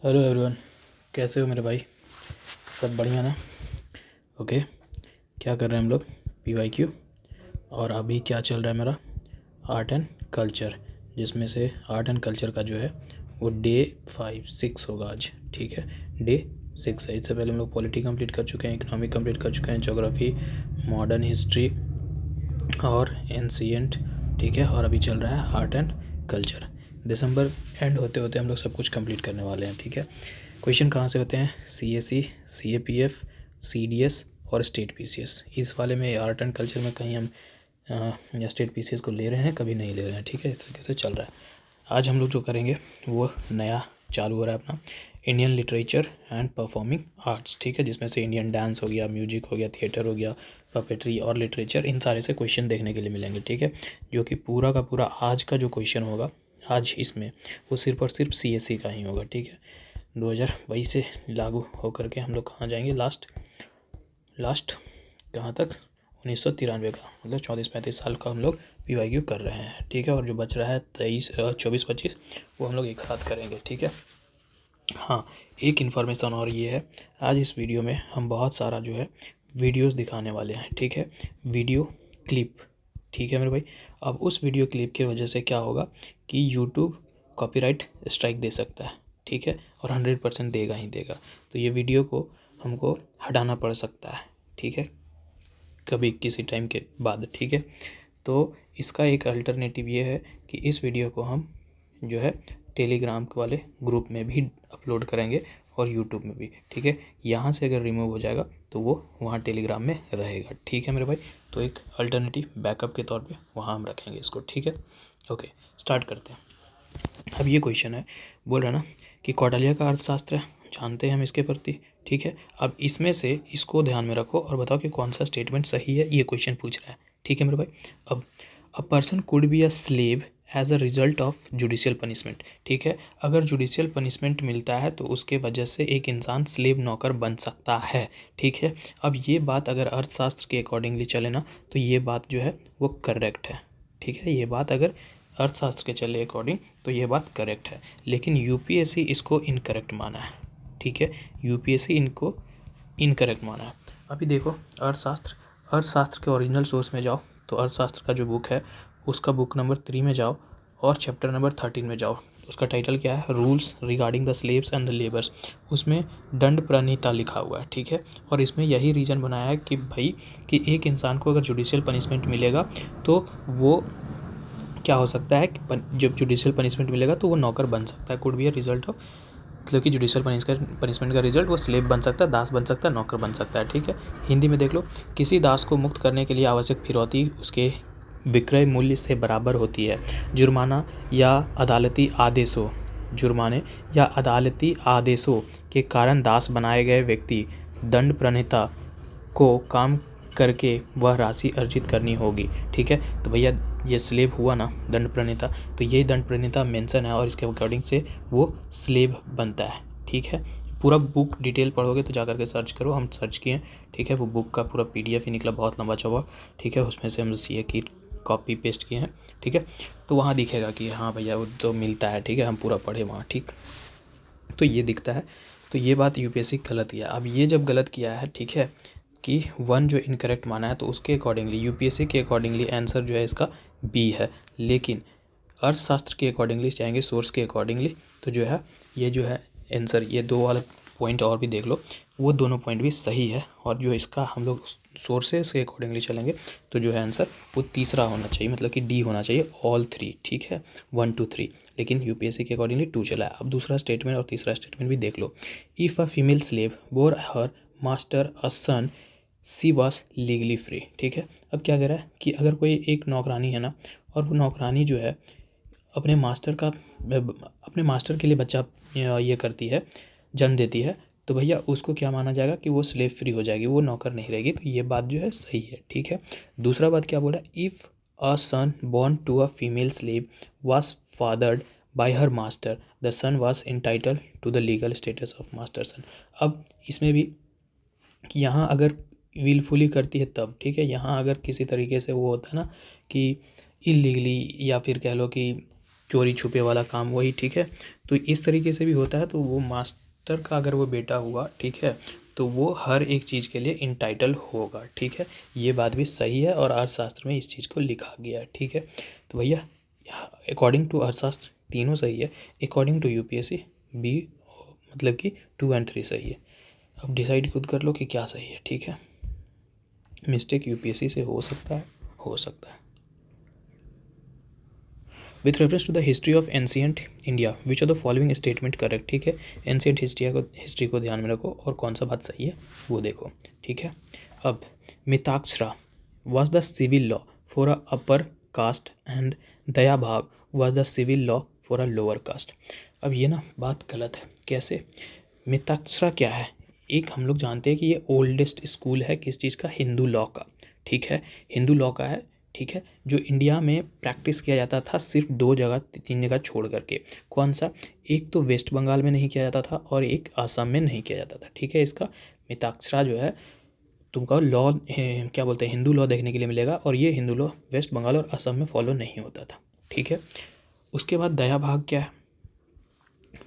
Hello everyone, कैसे हो मेरे भाई? सब बढ़िया ना? ओके। क्या कर रहे हैं हम लोग? PYQ। और अभी क्या चल रहा है मेरा? आर्ट एंड कल्चर, जिसमें से आर्ट एंड कल्चर का जो है वो डे 5-6 होगा आज। ठीक है, डे 6 है। इससे पहले हम लोग पॉलिटी कंप्लीट कर चुके हैं, इकोनॉमिक कंप्लीट कर चुके हैं, ज्योग्राफी, मॉडर्न हिस्ट्री और एंशियंट। ठीक है, और अभी चल रहा है art and culture. December and होते होते हम लोग सब कुछ कंप्लीट करने वाले हैं। ठीक है, क्वेश्चन कहाँ से होते हैं? CSE, CAPF, CDS और स्टेट PCS। इस वाले में आर्ट एंड कल्चर में कहीं हम स्टेट PCS को ले रहे हैं, कभी नहीं ले रहे हैं। ठीक है, इस तरीके से चल रहा है। आज हम लोग जो करेंगे वो नया चालू हो रहा है अपना Indian literature and performing arts. ठीक है, जिसमें से इंडियन डांस हो गया, म्यूजिक हो गया, थिएटर हो गया, पपेट्री और लिटरेचर, इन सारे से क्वेश्चन देखने के लिए मिलेंगे। ठीक है, जो कि पूरा का पूरा आज का जो क्वेश्चन होगा आज इसमें, वो सिर्फ और सिर्फ CSE का ही होगा। ठीक है, 2022 से लागू होकर के हम लोग कहाँ जाएंगे? लास्ट कहाँ तक? 1993 का, मतलब 34-35 साल का हम लोग PYQ कर रहे हैं। ठीक है, और जो बच रहा है 24-25 वो हम लोग एक साथ करेंगे। ठीक है। हाँ, एक इन्फॉर्मेशन और ये है, आज इस वीडियो में हम बहुत सारा जो है वीडियोस दिखाने वाले हैं। ठीक है, वीडियो क्लिप। ठीक है मेरे भाई। अब उस वीडियो क्लिप की वजह से क्या होगा कि यूट्यूब कॉपीराइट स्ट्राइक दे सकता है। ठीक है, और 100% देगा ही देगा। तो ये वीडियो को हमको हटाना पड़ सकता है। ठीक है, कभी किसी टाइम के बाद। ठीक है, तो इसका एक अल्टरनेटिव ये है कि इस वीडियो को हम जो है टेलीग्राम वाले ग्रुप में भी अपलोड करेंगे और यूट्यूब में भी। ठीक है, यहाँ से अगर रिमूव हो जाएगा तो वो वहाँ टेलीग्राम में रहेगा। ठीक है मेरे भाई, तो एक अल्टरनेटिव बैकअप के तौर पे वहाँ हम रखेंगे इसको। ठीक है, ओके, स्टार्ट करते हैं। अब ये क्वेश्चन है, बोल रहा है ना कि कौटिल्य का अर्थशास्त्र जानते हैं हम इसके प्रति। ठीक है, अब इसमें से इसको ध्यान में रखो और बताओ कि कौन सा स्टेटमेंट सही है, ये क्वेश्चन पूछ रहा है। ठीक है मेरे भाई। अब a person could be a slave as a result of judicial punishment. ठीक है, अगर जुडिशियल पनिशमेंट मिलता है तो उसके वजह से एक इंसान स्लेव नौकर बन सकता है। ठीक है, अब ये बात अगर अर्थशास्त्र के अकॉर्डिंगली चले ना तो ये बात जो है वो करेक्ट है। ठीक है, ये बात अगर अर्थशास्त्र के चले अकॉर्डिंग तो ये बात करेक्ट है, लेकिन UPSC इसको इनकरेक्ट माना है। ठीक है, UPSC इनको इनकरेक्ट माना है। अभी देखो, अर्थशास्त्र के ओरिजिनल सोर्स में जाओ तो अर्थशास्त्र का जो बुक है उसका बुक नंबर 3 में जाओ और चैप्टर नंबर 13 में जाओ। उसका टाइटल क्या है? Rules regarding the slaves and the labours. उसमें दंड प्रणीता लिखा हुआ है। ठीक है, और इसमें यही रीज़न बनाया है कि भाई कि एक इंसान को अगर जुडिशियल पनिशमेंट मिलेगा तो वो क्या हो सकता है कि जब जुडिशियल पनिशमेंट मिलेगा तो वो नौकर बन सकता है। Could be a result of, मतलब कि जुडिशियल पनिशमेंट का रिजल्ट वो स्लेव बन सकता है, दास बन सकता है, नौकर बन सकता है। ठीक है, हिंदी में देख लो, किसी दास को मुक्त करने के लिए आवश्यक फिरौती उसके विक्रय मूल्य से बराबर होती है। जुर्माना या अदालती आदेशों जुर्माने या अदालती आदेशों के कारण दास बनाए गए व्यक्ति दंड प्रणेता को काम करके वह राशि अर्जित करनी होगी। ठीक है, तो भैया ये स्लेव हुआ ना दंड प्रणेता, तो ये दंड प्रणेता मेंशन है और इसके अकॉर्डिंग से वो स्लेव बनता है। ठीक है, पूरा बुक डिटेल पढ़ोगे तो जाकर के सर्च करो, हम सर्च किए। ठीक है, वो बुक का पूरा PDF ही निकला, बहुत लंबा चौड़ा। ठीक है, उसमें से हम CA की कॉपी पेस्ट किए हैं। ठीक है, तो वहाँ दिखेगा कि हाँ भैया वो तो मिलता है। ठीक है, हम पूरा पढ़े वहाँ। ठीक, तो ये दिखता है। तो ये बात UPSC गलत किया। अब ये जब गलत किया है, ठीक है, कि 1 जो इनकरेक्ट माना है तो उसके अकॉर्डिंगली UPSC के अकॉर्डिंगली आंसर जो है इसका B है। लेकिन अर्थशास्त्र के अकॉर्डिंगली जाएंगे, सोर्स के अकॉर्डिंगली, तो जो है ये जो है आंसर, ये 2 वाला पॉइंट और भी देख लो, वो दोनों पॉइंट भी सही है। और जो इसका हम लोग सोर्सेस के अकॉर्डिंगली चलेंगे तो जो है आंसर वो तीसरा होना चाहिए, मतलब कि D होना चाहिए, ऑल 3। ठीक है, 1 2 3, लेकिन UPSC के अकॉर्डिंगली 2 चला है। अब दूसरा स्टेटमेंट और तीसरा स्टेटमेंट भी देख लो। If a female slave bore her master a son she was legally free. ठीक है, अब क्या कह रहा है कि अगर कोई एक नौकरानी है ना, और वो नौकरानी जो है अपने मास्टर के लिए बच्चा ये करती है, जन्म देती है, तो भैया उसको क्या माना जाएगा कि वो स्लेव फ्री हो जाएगी, वो नौकर नहीं रहेगी। तो ये बात जो है सही है। ठीक है, दूसरा बात क्या बोला? If a son born to a female slave was fathered by her master the son was entitle to the legal status of master son. अब इसमें भी कि यहाँ अगर विलफुली करती है तब, ठीक है, यहाँ अगर किसी तरीके से वो होता है ना कि इलीगली, या फिर कह लो कि चोरी छुपे वाला काम वही, ठीक है। तो इस तरीके से भी होता है। तो वो मास्टर का अगर वो बेटा हुआ, ठीक है, तो वो हर एक चीज़ के लिए इंटाइटल होगा, ठीक है। ये बात भी सही है और अर्थशास्त्र में इस चीज़ को लिखा गया है, ठीक है। तो भैया अकॉर्डिंग टू अर्थशास्त्र तीनों सही है, अकॉर्डिंग टू यूपीएससी बी मतलब कि 2 और 3 सही है। अब डिसाइड खुद कर लो कि क्या सही है, ठीक है। मिस्टेक यूपीएससी से हो सकता है, हो सकता है। With reference to the history of ancient India which of the following statement correct, ठीक है। एंशियंट हिस्ट्री को ध्यान में रखो और कौन सा बात सही है वो देखो, ठीक है। अब Mitakshara was the civil law for a upper caste and Dayabhaga was the civil law for a lower caste. अब ये ना बात गलत है। कैसे? मिताक्षरा क्या है? एक हम लोग जानते हैं कि ये ओल्डेस्ट स्कूल है किस चीज़ का? हिंदू लॉ का, ठीक है। हिंदू लॉ का है, ठीक है, जो इंडिया में प्रैक्टिस किया जाता था सिर्फ 2 जगह 3 जगह छोड़ करके। कौन सा? एक तो वेस्ट बंगाल में नहीं किया जाता था और एक आसाम में नहीं किया जाता था, ठीक है। इसका मिताक्षरा जो है तुमको लॉ क्या बोलते हैं, हिंदू लॉ देखने के लिए मिलेगा और ये हिंदू लॉ वेस्ट बंगाल और असम में फॉलो नहीं होता था, ठीक है। उसके बाद दया भाग क्या है,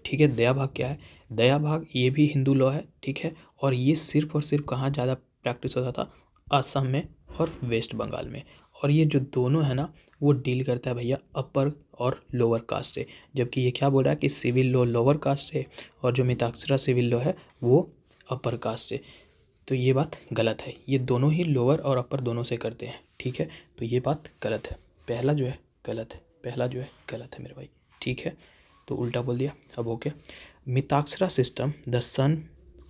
ठीक है। दया भाग क्या है? दया भाग ये भी हिंदू लॉ है, ठीक है। और ये सिर्फ और सिर्फ कहाँ ज़्यादा प्रैक्टिस होता था? असम में और वेस्ट बंगाल में। और ये जो दोनों है ना वो डील करता है भैया अपर और लोअर कास्ट से। जबकि ये क्या बोल रहा है कि सिविल लॉ लोअर कास्ट से और जो मिताक्षरा सिविल लॉ है वो अपर कास्ट से। तो ये बात गलत है। ये दोनों ही लोअर और अपर दोनों से करते हैं, ठीक है। तो ये बात गलत है। पहला जो है गलत है, पहला जो है गलत है मेरे भाई, ठीक है। तो उल्टा बोल दिया। अब okay. Mitakshara system the son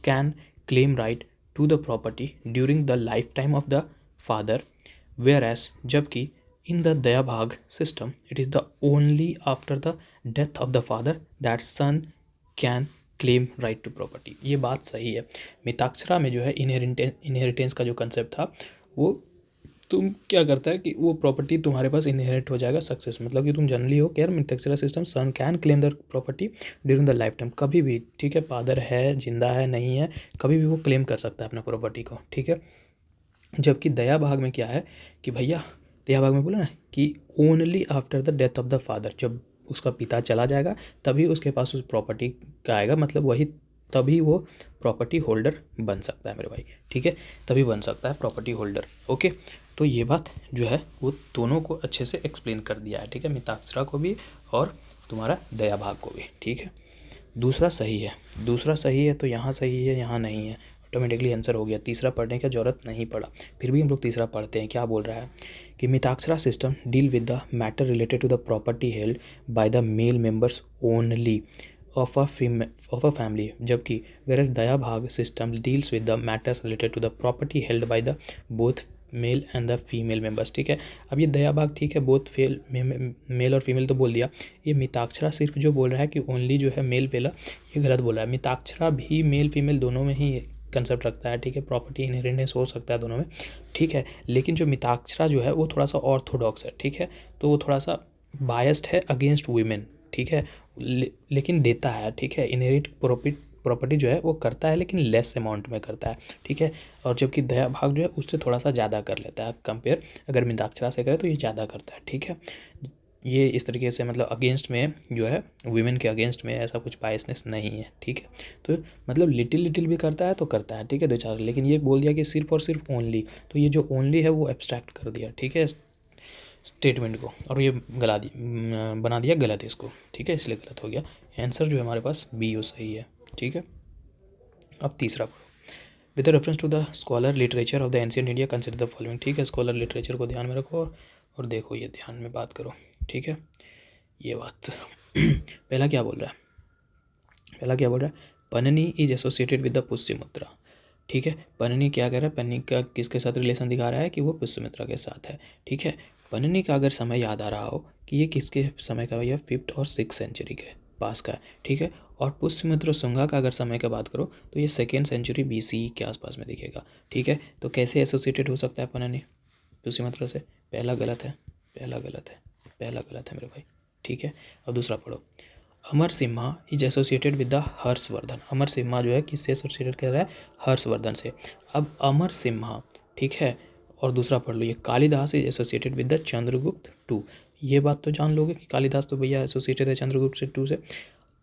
can claim right to the property during the lifetime of the father, whereas जबकि in the Daya Bhaga system it is the only after the death of the father that son can claim right to property. ये बात सही है। मिताक्षरा में जो है inheritance का जो कंसेप्ट था वो तुम क्या करता है कि वो प्रॉपर्टी तुम्हारे पास इनहेरिट हो जाएगा सक्सेस, मतलब कि तुम जनरली हो care Mitakshara system son can claim the property during the lifetime, कभी भी, ठीक है। फादर है, जिंदा है, नहीं है, कभी भी वो क्लेम कर सकता है अपना प्रॉपर्टी को, ठीक है। जबकि दया भाग में क्या है कि भैया दया भाग में बोला ना कि only after the death of the father, जब उसका पिता चला जाएगा तभी उसके पास उस प्रॉपर्टी का आएगा, मतलब वही तभी वो प्रॉपर्टी होल्डर बन सकता है मेरे भाई, ठीक है। तभी बन सकता है प्रॉपर्टी होल्डर, ओके। तो ये बात जो है वो दोनों को अच्छे से एक्सप्लेन कर दिया है, ठीक है। मिताक्षरा को भी और तुम्हारा दया भाग को भी, ठीक है। दूसरा सही है, दूसरा सही है तो यहाँ सही है, यहाँ नहीं है, ऑटोमेटिकली आंसर हो गया। तीसरा पढ़ने की ज़रूरत नहीं पड़ा, फिर भी हम लोग तीसरा पढ़ते हैं। क्या बोल रहा है कि Mitakshara system deal with the matter related to the property held by the male members only of a family, जबकि versus Daya Bhaga system deals with the matters related to the property held by the both male and the female members, ठीक है। अब ये दया भाग, ठीक है, both male और female तो बोल दिया। ये मिताक्षरा सिर्फ जो बोल रहा है कि ओनली जो है मेल वेला, ये गलत बोल रहा है। मिताक्षरा भी मेल फीमेल दोनों में ही कंसेप्ट रखता है, ठीक है। प्रॉपर्टी इनहेरिटेंस हो सकता है दोनों में, ठीक है। लेकिन जो मिताक्षरा जो है वो थोड़ा सा ऑर्थोडॉक्स है, ठीक है। तो वो थोड़ा सा बायस्ड है अगेंस्ट वीमेन, ठीक है। लेकिन देता है, ठीक है। इनहेरिट प्रॉपर्टी जो है वो करता है लेकिन लेस अमाउंट में करता है, ठीक है। और जबकि दया भाग जो है उससे थोड़ा सा ज़्यादा कर लेता है कंपेयर, अगर मिताक्षरा से करे तो ये ज़्यादा करता है, ठीक है। ये इस तरीके से मतलब अगेंस्ट में जो है वीमेन के अगेंस्ट में ऐसा कुछ बायसनेस नहीं है, ठीक है। तो मतलब लिटिल भी करता है तो करता है, ठीक है, 2-4। लेकिन ये बोल दिया कि सिर्फ और सिर्फ ओनली, तो ये जो ओनली है वो एब्स्ट्रैक्ट कर दिया, ठीक है, स्टेटमेंट को, और ये बना दिया गलत इसको, ठीक है, इसलिए गलत हो गया। आंसर जो है हमारे पास बी ओ सही है, ठीक है। अब तीसरा पढ़ो। With reference to the scholar literature of the ancient India consider the following, ठीक है। स्कॉलर लिटरेचर को ध्यान में रखो और देखो, ये ध्यान में बात करो, ठीक है। ये बात पहला क्या बोल रहा है, पहला क्या बोल रहा है, पन्नी is associated with the Pushyamitra, ठीक है। पन्नी क्या कह रहा है, पन्नी का किसके साथ रिलेशन दिखा रहा है कि वो पुष्यमित्रा के साथ है, ठीक है। पन्नी का अगर समय याद आ रहा हो कि ये किसके समय का, भैया 5th और 6th सेंचुरी के पास का है, ठीक है। और पुष्यमित्र शुंगा का अगर समय की बात करो तो ये 2nd सेंचुरी BC के आसपास में दिखेगा, ठीक है। तो कैसे एसोसिएटेड हो सकता है पन्नी पुष्यमित्र से? पहला गलत है, पहला गलत है, पहला गलत है मेरे भाई, ठीक है। अब दूसरा पढ़ो। Amar Simha is associated with the Harshavardhana. Amar Simha जो है किससे एसोसिएटेड कर रहा है? हर्षवर्धन से। अब अमर सिम्हा, ठीक है। और दूसरा पढ़ लो, ये Kalidas is associated with the Chandragupta two. ये बात तो जान लोगे कि कालिदास तो भैया एसोसिएटेड है चंद्रगुप्त से टू से।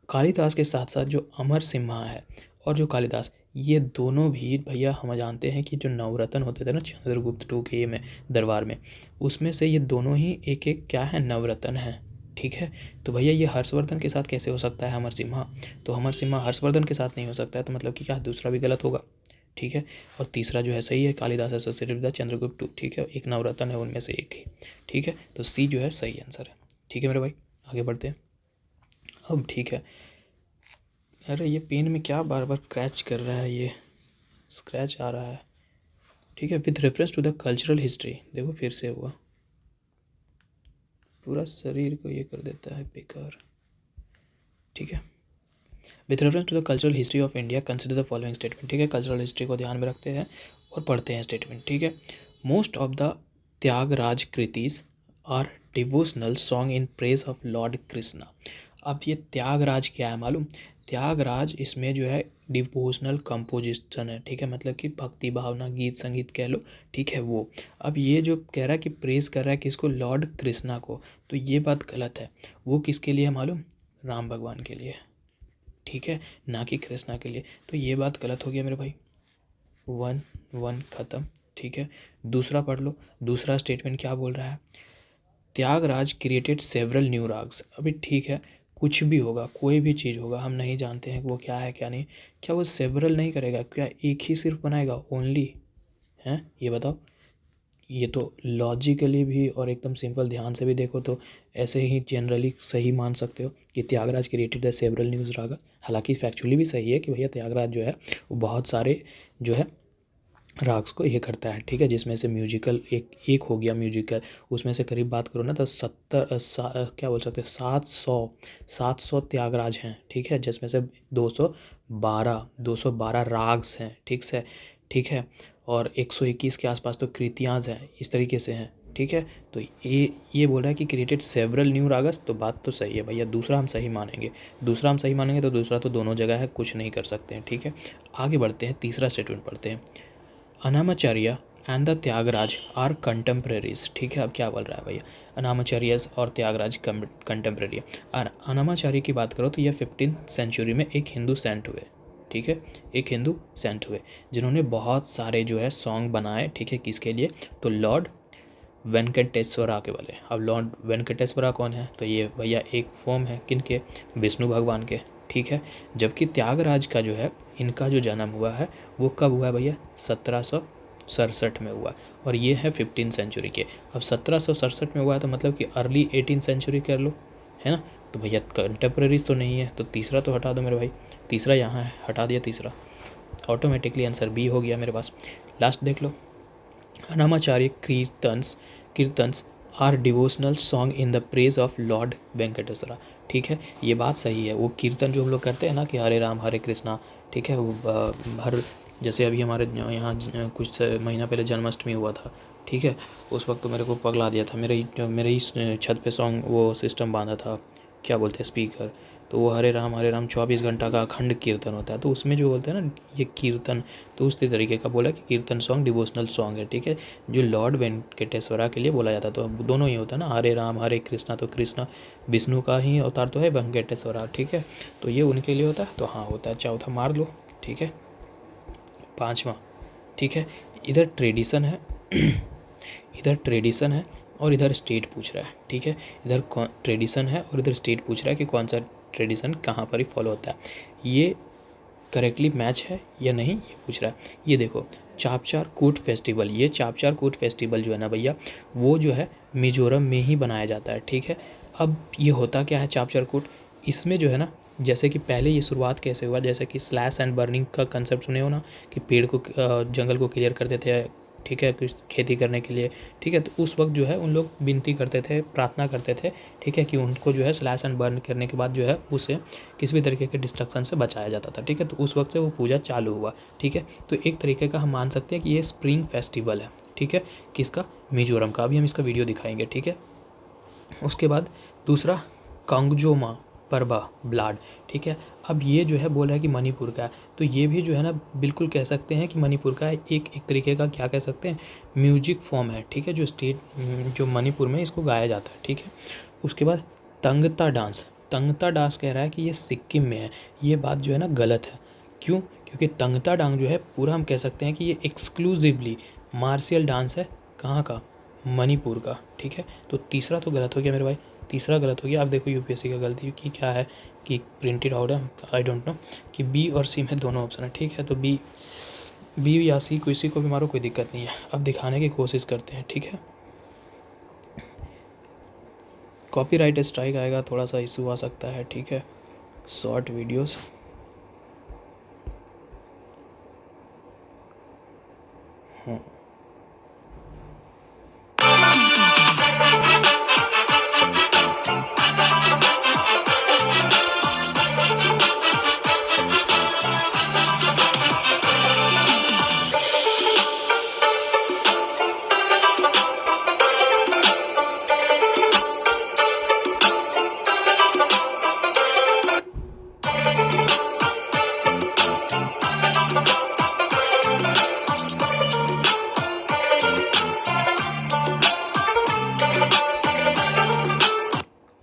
कालिदास के साथ साथ जो अमर सिम्हा है और जो कालिदास, ये दोनों भी भैया हम जानते हैं कि जो नवरत्न होते थे ना चंद्रगुप्त टू के में दरबार में, उसमें से ये दोनों ही एक एक क्या है, नवरत्न हैं। ठीक है, तो भैया ये हर्षवर्धन के साथ कैसे हो सकता है अमर सिम्हा? तो अमर सिम्हा हर्षवर्धन के साथ नहीं हो सकता है, तो मतलब कि क्या दूसरा भी गलत होगा। ठीक है, और तीसरा जो है सही है, Kalidas associated with Chandragupta two. ठीक है, एक नवरत्न है उनमें से एक ही। ठीक है, तो सी जो है सही आंसर है। ठीक है मेरे भाई, आगे बढ़ते हैं अब। ठीक है, अरे ये पेन में क्या बार बार क्रैच कर रहा है, ये स्क्रैच आ रहा है। ठीक है, with reference to the cultural history, देखो फिर से हुआ, पूरा शरीर को ये कर देता है बेकार। ठीक है, with reference to the cultural history of India consider the following statement. ठीक है, कल्चरल हिस्ट्री को ध्यान में रखते हैं और पढ़ते हैं स्टेटमेंट। ठीक है, most of the Tyagaraja kritis are devotional song in praise of lord Krishna. अब ये त्यागराज क्या है मालूम? त्यागराज इसमें जो है डिवोशनल कंपोजिशन है। ठीक है, मतलब कि भक्ति भावना गीत संगीत कह लो। ठीक है, वो अब ये जो कह रहा है कि प्रेज कर रहा है किसको, लॉर्ड कृष्णा को, तो ये बात गलत है। वो किसके लिए है मालूम? राम भगवान के लिए। ठीक है, ना कि कृष्णा के लिए, तो ये बात गलत हो गया मेरे भाई। 1-1 ख़त्म। ठीक है, दूसरा पढ़ लो, दूसरा स्टेटमेंट क्या बोल रहा है? Tyagaraja created several new ragas. अभी ठीक है, कुछ भी होगा, कोई भी चीज़ होगा, हम नहीं जानते हैं कि वो क्या है क्या नहीं। क्या वो सेवरल नहीं करेगा? क्या एक ही सिर्फ बनाएगा, ओनली? हैं, ये बताओ। ये तो लॉजिकली भी और एकदम सिंपल ध्यान से भी देखो तो ऐसे ही जनरली सही मान सकते हो कि Tyagaraja created the several news raga. हालांकि फैक्चुअली भी सही है कि भैया त्यागराज जो है वो बहुत सारे जो है राग्स को ये करता है। ठीक है, जिसमें से म्यूजिकल एक हो गया म्यूजिकल, उसमें से करीब बात करो ना तो क्या बोल सकते हैं, 700 त्यागराज हैं। ठीक है, जिसमें से 212 राग्स हैं। ठीक से, ठीक है, और 121 के आसपास तो कृतियाँ हैं, इस तरीके से हैं। ठीक है, तो ये बोल रहा है कि क्रिएटेड सेवरल न्यू रागस, तो बात तो सही है भैया, दूसरा हम सही मानेंगे। दूसरा हम सही मानेंगे तो दूसरा तो दोनों जगह है, कुछ नहीं कर सकते हैं। ठीक है, आगे बढ़ते हैं, तीसरा स्टेटमेंट पढ़ते हैं। Annamacharya and the Tyagaraja are contemporaries. ठीक है, अब क्या बोल रहा है भैया? अनामाचार्य और त्यागराज कंटेम्प्रेरी है। और अनामाचार्य की बात करो तो ये 15th सेंचुरी में एक हिंदू सेंट हुए। ठीक है, एक हिंदू सेंट हुए जिन्होंने बहुत सारे जो है सॉन्ग बनाए। ठीक है, किसके लिए? तो लॉर्ड वेंकटेश्वरा के वाले। अब लॉर्ड वेंकटेश्वरा कौन है? तो ये भैया एक फॉर्म है किनके? विष्णु भगवान के। ठीक है, जबकि त्यागराज का जो है इनका जो जन्म हुआ है वो कब हुआ है भैया? 1767 में हुआ, और ये है 15th सेंचुरी के। अब 1767 में हुआ है तो मतलब कि अर्ली 18th सेंचुरी कर लो, है ना? तो भैया कंटेम्प्रेरीज तो नहीं है, तो तीसरा तो हटा दो मेरे भाई। तीसरा यहाँ है, हटा दिया तीसरा, ऑटोमेटिकली आंसर बी हो गया मेरे पास। लास्ट देख लो, Annamacharya kirtans are devotional song in the praise of lord Venkateswara. ठीक है, ये बात सही है। वो कीर्तन जो हम लोग करते हैं ना कि हरे राम हरे कृष्णा, ठीक है, वो हर जैसे अभी हमारे यहाँ कुछ महीना पहले जन्माष्टमी हुआ था। ठीक है, उस वक्त तो मेरे को पगला दिया था, मेरे ही छत पे सॉन्ग वो सिस्टम बांधा था, क्या बोलते हैं, स्पीकर। तो वो हरे राम 24 घंटा का अखंड कीर्तन होता है, तो उसमें जो बोलते हैं ना ये कीर्तन, तो उस तरीके का बोला कि कीर्तन सॉन्ग डिवोशनल सॉन्ग है। ठीक है, जो लॉर्ड वेंकटेश्वरा के लिए बोला जाता है। तो अब दोनों ही होता है ना, हरे राम हरे कृष्णा, तो कृष्णा विष्णु का ही अवतार तो है वेंकटेश्वरा। ठीक है, तो ये उनके लिए होता है, तो हाँ होता है। चौथा मार लो। ठीक है, पाँचवा। ठीक है, इधर ट्रेडिशन है इधर ट्रेडिशन है और इधर स्टेट पूछ रहा है। ठीक है, इधर ट्रेडिशन है और इधर स्टेट पूछ रहा है कि कौन सा ट्रेडिशन कहाँ पर ही फॉलो होता है, ये करेक्टली मैच है या नहीं, ये पूछ रहा है। ये देखो, चापचार कूट फेस्टिवल, ये चापचार कूट फेस्टिवल जो है ना भैया, वो जो है मिजोरम में ही बनाया जाता है। ठीक है, अब ये होता क्या है चापचार कूट, इसमें जो है ना, जैसे कि पहले ये शुरुआत कैसे हुआ, जैसे कि स्लैश एंड बर्निंग का कंसेप्ट सुने हो ना, कि पेड़ को जंगल को क्लियर करते थे। ठीक है, कुछ खेती करने के लिए। ठीक है, तो उस वक्त जो है उन लोग विनती करते थे, प्रार्थना करते थे। ठीक है, कि उनको जो है स्लैश एंड बर्न करने के बाद जो है उसे किसी भी तरीके के डिस्ट्रक्शन से बचाया जाता था। ठीक है, तो उस वक्त से वो पूजा चालू हुआ। ठीक है, तो एक तरीके का हम मान सकते हैं कि ये स्प्रिंग फेस्टिवल है। ठीक है, किसका? मिजोरम का। अभी हम इसका वीडियो दिखाएंगे। ठीक है, उसके बाद दूसरा कांगजोमा। परबा ब्लाड, ठीक है। अब ये जो है बोल रहा है कि मणिपुर का है, तो ये भी जो है ना बिल्कुल कह सकते हैं कि मणिपुर का एक तरीके का क्या कह सकते हैं, म्यूजिक फॉर्म है, ठीक है, जो जो मणिपुर में इसको गाया जाता है, ठीक है। उसके बाद तंगता डांस, तंगता डांस कह रहा है कि ये सिक्किम में है। ये बात जो है ना गलत है। क्यों? क्योंकि तंगता डांस जो है पूरा हम कह सकते हैं कि ये एक्सक्लूसिवली मार्शियल डांस है। कहाँ का? मणिपुर का, ठीक है। तो तीसरा तो गलत हो गया मेरे भाई, तीसरा गलत हो गया। आप देखो यूपीएससी का गलती की क्या है कि प्रिंटेड आउट है, आई डोंट नो कि बी और सी में दोनों ऑप्शन है, ठीक है। तो बी या सी किसी को भी मारो, कोई दिक्कत नहीं है। अब दिखाने की कोशिश करते हैं, ठीक है। कॉपीराइट स्ट्राइक आएगा, थोड़ा सा इशू आ सकता है, ठीक है। शॉर्ट वीडियोस, हाँ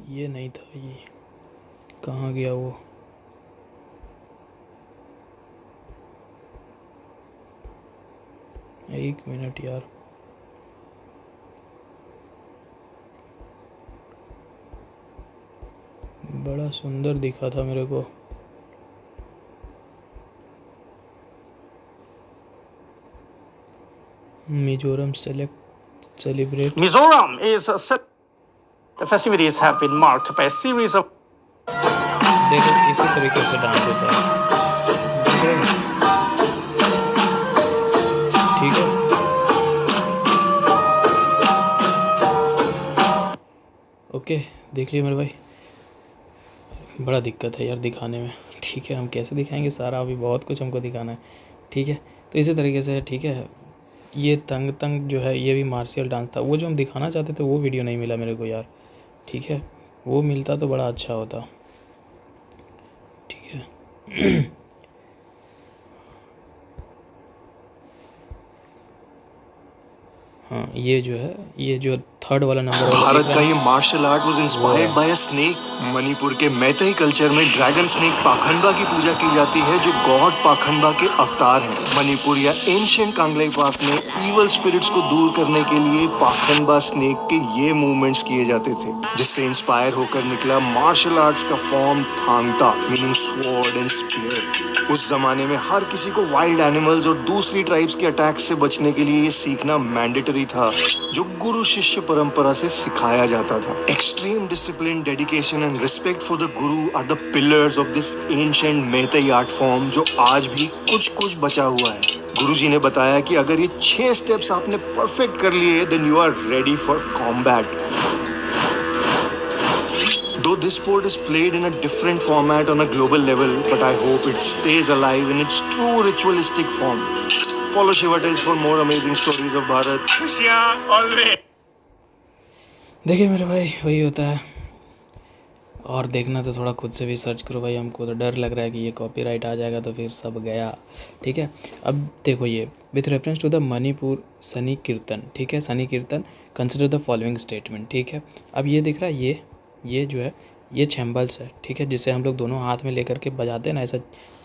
ये नहीं था, ये कहाँ गया वो? एक मिनट यार, बड़ा सुंदर दिखा था मेरे को। Mizoram celebrate, Mizoram is the festivities have been marked by a series of देखो इसी तरीके से डांस होता है, ठीक है। ओके, देख लिया मेरे भाई, बड़ा दिक्कत है यार दिखाने में, ठीक है। हम कैसे दिखाएंगे सारा, अभी बहुत कुछ हमको दिखाना है, ठीक है। तो इसी तरीके से, ठीक है। ये तंग तंग जो है ये भी मार्शियल डांस था, वो जो हम दिखाना चाहते थे वो वीडियो नहीं मिला मेरे को यार, ठीक है। वो मिलता तो बड़ा अच्छा होता, ठीक है। हाँ ये जो है, ये जो थर्ड वाला नंबर भारत का ये martial art was inspired by a snake. Manipur के मैतेई कल्चर में ड्रैगन स्नेक पाखंबा की पूजा की जाती है, जो गॉड पाखंबा के अवतार हैं। मणिपुर या एंशिएंट कांगलेपाक में इवल स्पिरिट्स को दूर करने के लिए पाखंबा स्नेक के ये मूवमेंट्स किए जाते थे, जिससे इंस्पायर होकर निकला मार्शल आर्ट्स का form Thangta, meaning sword and spear. उस जमाने में हर किसी को वाइल्ड एनिमल्स और दूसरी ट्राइब्स के अटैक से बचने के लिए ये सीखना मैंडेटरी था, जो गुरु शिष्य परंपरा से सिखाया जाता था। Extreme discipline, dedication and respect for the guru are the pillars of this ancient Meitei art form, जो आज भी कुछ कुछ बचा हुआ है। गुरुजी ने बताया कि अगर ये 6 स्टेप्स आपने परफेक्ट कर लिए, then you are ready for combat. Though this sport is played in a different format on a global level, but I hope it stays alive in its true ritualistic form. Follow Shiva Tales for more amazing stories of Bharat. Khushiyan always. देखिए मेरे भाई, वही होता है। और देखना तो थोड़ा खुद से भी सर्च करो भाई, हमको तो डर लग रहा है कि ये कॉपीराइट आ जाएगा तो फिर सब गया, ठीक है। अब देखो ये with reference to the Manipur Sankirtan, ठीक है, सनी कीर्तन कंसिडर द फॉलोइंग स्टेटमेंट, ठीक है। अब ये दिख रहा है, ये जो है ये छेम्बल्स है, ठीक है, जिसे हम लोग दोनों हाथ में लेकर के बजाते हैं ना, ऐसा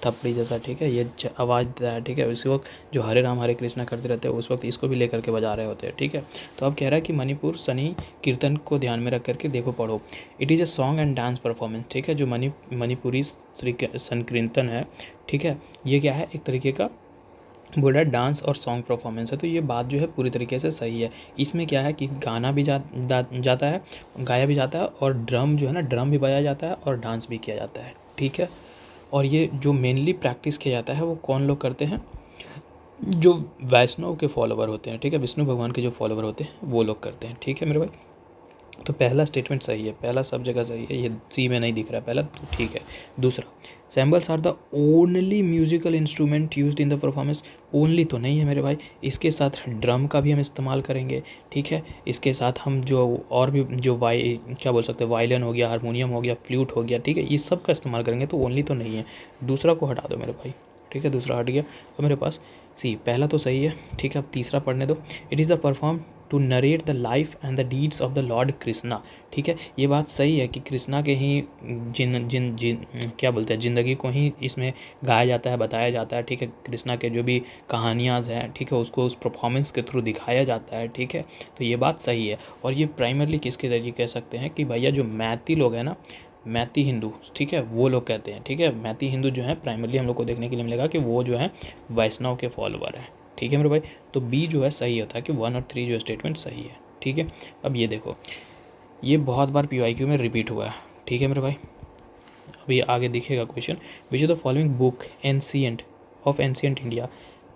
थपड़ी जैसा, ठीक है, ये आवाज़ देता है, ठीक है। उसी वक्त जो हरे राम हरे कृष्णा करते रहते हैं उस वक्त इसको भी लेकर के बजा रहे होते हैं, ठीक है। तो अब कह रहा है कि मणिपुर सनी कीर्तन को ध्यान में रख करके देखो, पढ़ो। It is a song and dance performance, ठीक है। जो मणिपुरी संकीर्तन है, ठीक है, ये क्या है, एक तरीके का बोल रहा है डांस और सॉन्ग परफॉर्मेंस है। तो ये बात जो है पूरी तरीके से सही है। इसमें क्या है कि गाना भी जाता है, गाया भी जाता है, और ड्रम जो है ना, ड्रम भी बजाया जाता है और डांस भी किया जाता है, ठीक है। और ये जो मेनली प्रैक्टिस किया जाता है वो कौन लोग करते हैं, जो वैष्णव के फॉलोवर होते हैं, ठीक है, विष्णु भगवान के जो फॉलोवर होते हैं वो लोग करते हैं, ठीक है मेरे भाई। तो पहला स्टेटमेंट सही है, पहला सब जगह सही है, ये सी में नहीं दिख रहा है पहला, तो ठीक है। दूसरा, cymbals are the only musical instrument used in the performance. Only तो नहीं है मेरे भाई, इसके साथ ड्रम का भी हम इस्तेमाल करेंगे, ठीक है। इसके साथ हम जो और भी जो क्या बोल सकते हैं, वायलिन हो गया, हारमोनियम हो गया, फ्लूट हो गया, ठीक है, ये सब का इस्तेमाल करेंगे, तो ओनली तो नहीं है। दूसरा को हटा दो मेरे भाई, ठीक है, दूसरा हट गया। अब मेरे पास सी, पहला तो सही है, ठीक है। अब तीसरा पढ़ने दो। It is the perform to narrate the life and the deeds of the lord Krishna, ठीक है। ये बात सही है कि कृष्णा के ही क्या बोलते हैं, ज़िंदगी को ही इसमें गाया जाता है, बताया जाता है, ठीक है। कृष्णा के जो भी कहानियाँ हैं, ठीक है, उसको उस परफॉर्मेंस के थ्रू दिखाया जाता है, ठीक है। तो ये बात सही है। और ये प्राइमरली किसके ज़रिए कह सकते हैं कि भैया जो मैती लोग हैं ना, मैती हिंदू, ठीक है, वो लोग कहते हैं, ठीक है। मैती हिंदू जो है प्राइमरली हम लोग को देखने के लिए मिलेगा कि वो जो है वैष्णव के फॉलोवर हैं, ठीक है मेरे भाई। तो बी जो है सही होता है कि 1 और 3 जो स्टेटमेंट सही है, ठीक है। अब ये देखो, ये बहुत बार PYQ में रिपीट हुआ है, ठीक है मेरे भाई। अभी आगे दिखेगा question, which is the following book of ancient India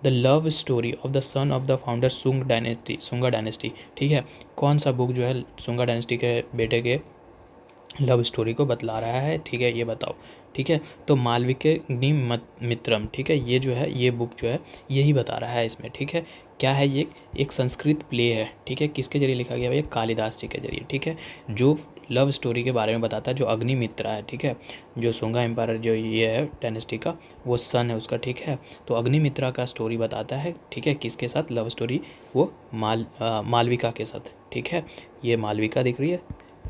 the love story of the son of the founder Sunga dynasty, ठीक है। कौन सा बुक जो है सुंगा डायनेस्टी के बेटे के लव स्टोरी को बतला रहा है, ठीक है, ये बताओ, ठीक है। तो मालविकाग्निमित्रम, ठीक है, ये जो है ये बुक जो है यही बता रहा है इसमें, ठीक है। क्या है ये, एक संस्कृत प्ले है, ठीक है। किसके जरिए लिखा गया भाई, कालिदास जी के जरिए, ठीक है। जो लव स्टोरी के बारे में बताता है, जो अग्निमित्रा है, ठीक है, जो सुंगा एम्पायर जो ये है डायनेस्टी का, वो सन है उसका, ठीक है। तो अग्निमित्रा का स्टोरी बताता है, ठीक है, किसके साथ लव स्टोरी, वो मालविका के साथ, ठीक है। ये मालविका दिख रही है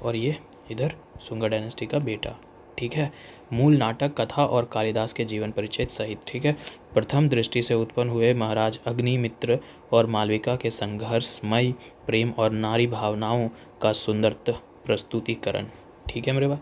और ये इधर सुंगा डायनेस्टी का बेटा, ठीक है। मूल नाटक, कथा और कालिदास के जीवन परिचय सहित, ठीक है। प्रथम दृष्टि से उत्पन्न हुए महाराज अग्निमित्र और मालविका के संघर्षमय प्रेम और नारी भावनाओं का सुंदरत प्रस्तुतिकरण, ठीक है मेरे भाई।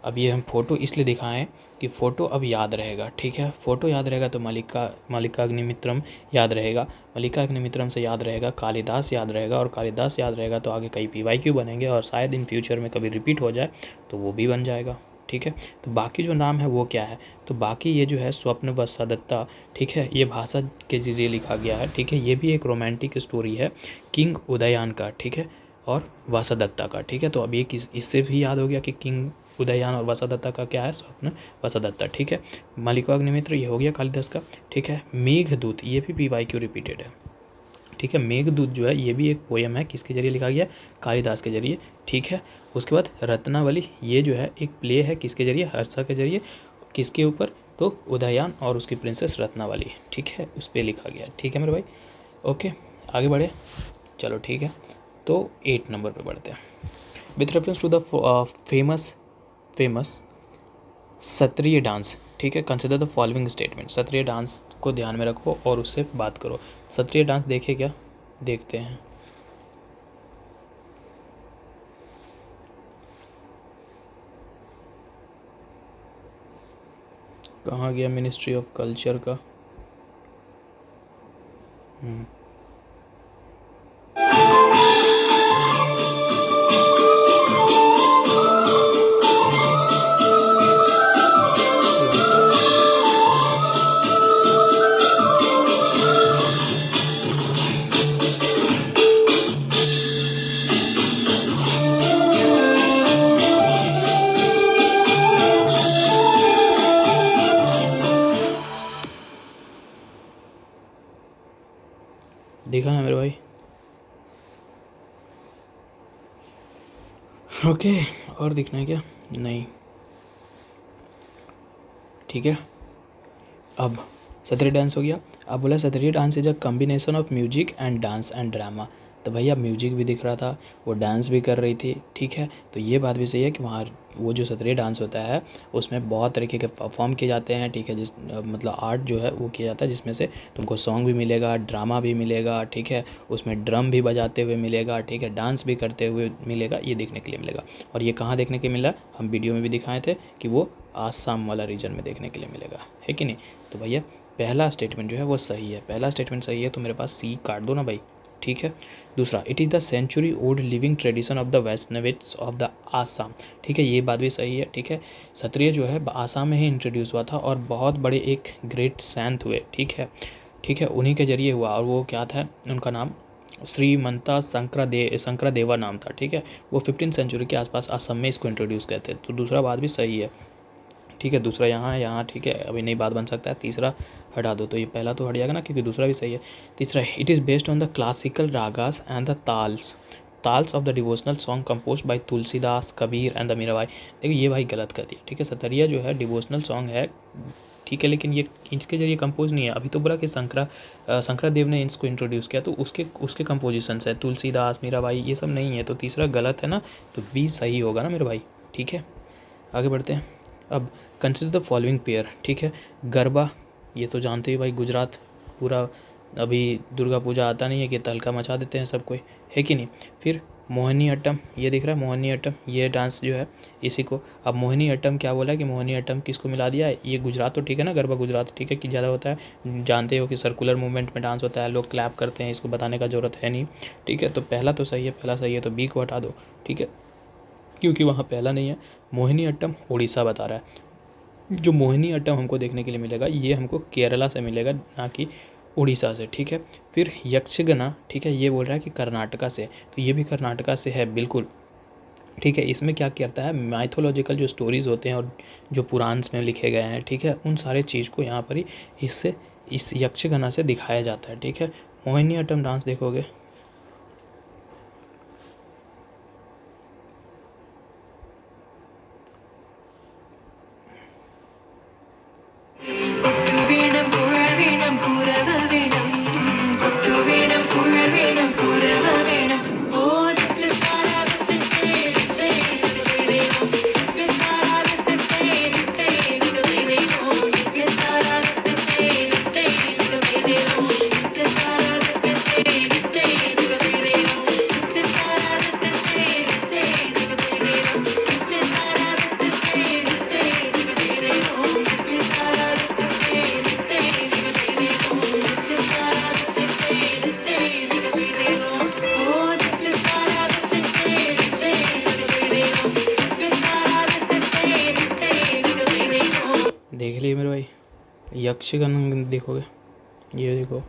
अब ये हम फोटो इसलिए दिखाएं कि फ़ोटो अब याद रहेगा, ठीक है। फ़ोटो याद रहेगा तो मल्लिका अग्निमित्रम याद रहेगा, मल्लिका अग्निमित्रम से याद रहेगा कालिदास याद रहेगा, और कालिदास याद रहेगा तो आगे कई PYQ बनेंगे, और शायद इन फ्यूचर में कभी रिपीट हो जाए तो वो भी बन जाएगा, ठीक है। तो बाकी जो नाम है वो क्या है, तो बाकी ये जो है स्वप्न वसदत्ता, ठीक है, ये भाषा के जरिए लिखा गया है, ठीक है। ये भी एक रोमांटिक स्टोरी है किंग उदयन का, ठीक है, और वसदत्ता का, ठीक है। तो अब ये इससे भी याद हो गया कि किंग उदयन और वसदत्ता का क्या है, स्वप्न वसदत्ता, ठीक है। मल्लिका अग्निमित्र ये हो गया कालिदास का, ठीक है। मेघदूत ये भी PYQ रिपीटेड है, ठीक है। मेघदूत जो है ये भी एक पोएम है, किसके जरिए लिखा गया, कालिदास के जरिए, ठीक है। उसके बाद रत्नावली ये जो है एक प्ले है, किसके जरिए, हर्षा के जरिए, किसके ऊपर, तो उदयन और उसकी प्रिंसेस रत्नावली, ठीक है, उस पर लिखा गया, ठीक है मेरे भाई। ओके, आगे बढ़े, चलो ठीक है। तो 8 नंबर पे बढ़ते हैं। With reference to the famous Sattriya dance, ठीक है, consider the following statement. Sattriya dance को ध्यान में रखो और उससे बात करो। क्षत्रिय डांस देखे क्या, देखते हैं। कहाँ गया मिनिस्ट्री ऑफ कल्चर का, देखा ना मेरे भाई। ओके, और दिखना है क्या, नहीं, ठीक है। अब क्षत्रिय डांस हो गया। अब बोला Kshatriya dance is a combination of music and dance and drama. तो भैया म्यूजिक भी दिख रहा था, वो डांस भी कर रही थी, ठीक है। तो ये बात भी सही है कि वहाँ वो जो क्षत्रिय डांस होता है उसमें बहुत तरीके के परफॉर्म किए जाते हैं, ठीक है, जिस मतलब आर्ट जो है वो किया जाता है, जिसमें से तुमको सॉन्ग भी मिलेगा, ड्रामा भी मिलेगा, ठीक है, उसमें ड्रम भी बजाते हुए मिलेगा, ठीक है, डांस भी करते हुए मिलेगा, ये देखने के लिए मिलेगा। और ये कहाँ देखने के मिला, हम वीडियो में भी दिखाए थे कि वो आसाम वाला रीजन में देखने के लिए मिलेगा, है कि नहीं। तो भैया पहला स्टेटमेंट जो है वो सही है, पहला स्टेटमेंट सही है, तो मेरे पास C काट दो ना भाई, ठीक है। दूसरा, it is the century old living tradition of the Vaishnavites of the Assam, ठीक है, ये बात भी सही है, ठीक है। क्षत्रिय जो है आसाम में ही इंट्रोड्यूस हुआ था और बहुत बड़े एक ग्रेट सैंत हुए, ठीक है, ठीक है, उन्हीं के जरिए हुआ, और वो क्या था, उनका नाम श्रीमंता शंकरादेवा नाम था, ठीक है। वो 15th सेंचुरी के आसपास असम में इसको इंट्रोड्यूस करते हैं। तो दूसरा बात भी सही है, ठीक है। दूसरा यहाँ है, यहाँ ठीक है, अभी नई बात बन सकता है। तीसरा हटा दो, तो ये पहला तो हट जाएगा ना, क्योंकि दूसरा भी सही है। तीसरा, it is based on the classical ragas and the talas of the devotional song compose by Tulsidas, Kabir and the Mirabai. देखिए ये भाई गलत कर दिया, ठीक है। सतरिया जो है डिवोशनल सॉन्ग है, ठीक है, लेकिन ये इसके जरिए कंपोज नहीं है। अभी तो बोला कि शंकरादेव ने इसको इंट्रोड्यूस किया, तो उसके कंपोजिशंस है। तुलसीदास, मीराबाई ये सब नहीं है, तो तीसरा गलत है ना, तो बी सही होगा ना मेरे भाई, ठीक है। आगे बढ़ते हैं। अब कंसिडर द फॉलोइंग पेयर, ठीक है। गरबा, ये तो जानते ही भाई, गुजरात पूरा अभी दुर्गा पूजा आता नहीं है कि तहलका मचा देते हैं सब कोई, है कि नहीं। फिर मोहिनी अट्टम, ये दिख रहा है मोहिनी अट्टम, ये डांस जो है इसी को। अब मोहिनी अट्टम क्या बोला है कि मोहिनी अट्टम किसको मिला दिया है, ये गुजरात तो ठीक है ना, गरबा गुजरात ठीक है कि ज़्यादा होता है, जानते हो कि सर्कुलर मूवमेंट में डांस होता है, लोग क्लैप करते हैं, इसको बताने का ज़रूरत है नहीं, ठीक है। तो पहला तो सही है, पहला सही है, तो बी को हटा दो, ठीक है, क्योंकि वहाँ पहला नहीं है। मोहिनी अट्टम उड़ीसा बता रहा है। जो मोहिनी अट्टम हमको देखने के लिए मिलेगा, ये हमको केरला से मिलेगा, ना कि उड़ीसा से, ठीक है। फिर यक्षगना, ठीक है, ये बोल रहा है कि कर्नाटका से, तो ये भी कर्नाटका से है बिल्कुल, ठीक है। इसमें क्या करता है, माइथोलॉजिकल जो स्टोरीज़ होते हैं और जो पुराण्स में लिखे गए हैं, ठीक है, उन सारे चीज़ को यहाँ पर ही इस यक्षगना से दिखाया जाता है, ठीक है। मोहिनी अट्टम डांस देखोगे, देख लिए मेरे भाई। यक्षगन देखोगे, ये देखो,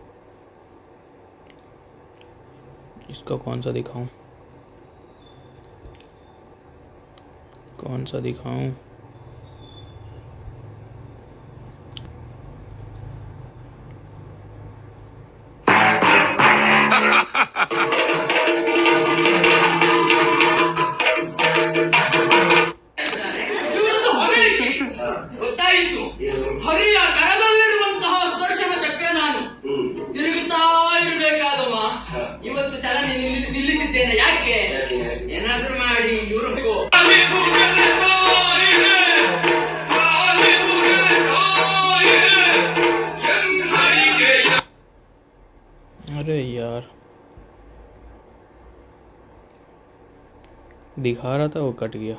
इसका कौन सा दिखाऊं, कौन सा दिखाऊं, ಗೊತ್ತಾಯಿತು. ಹರಿಯ ಕರದಲ್ಲಿರುವಂತಹ ಸುದರ್ಶನ ಚಕ್ರ ನಾನು ತಿರುಗುತ್ತಾ ಇರಬೇಕಾದವ. ಇವತ್ತು ಚಲನೆ ನಿಲ್ಲಿಸಿದ್ದೇನೆ, ಯಾಕೆ? ಏನಾದ್ರೂ ಮಾಡಿ ಇವ್ರಿಗೂ अरे यार दिखा रहा था वो कट गया,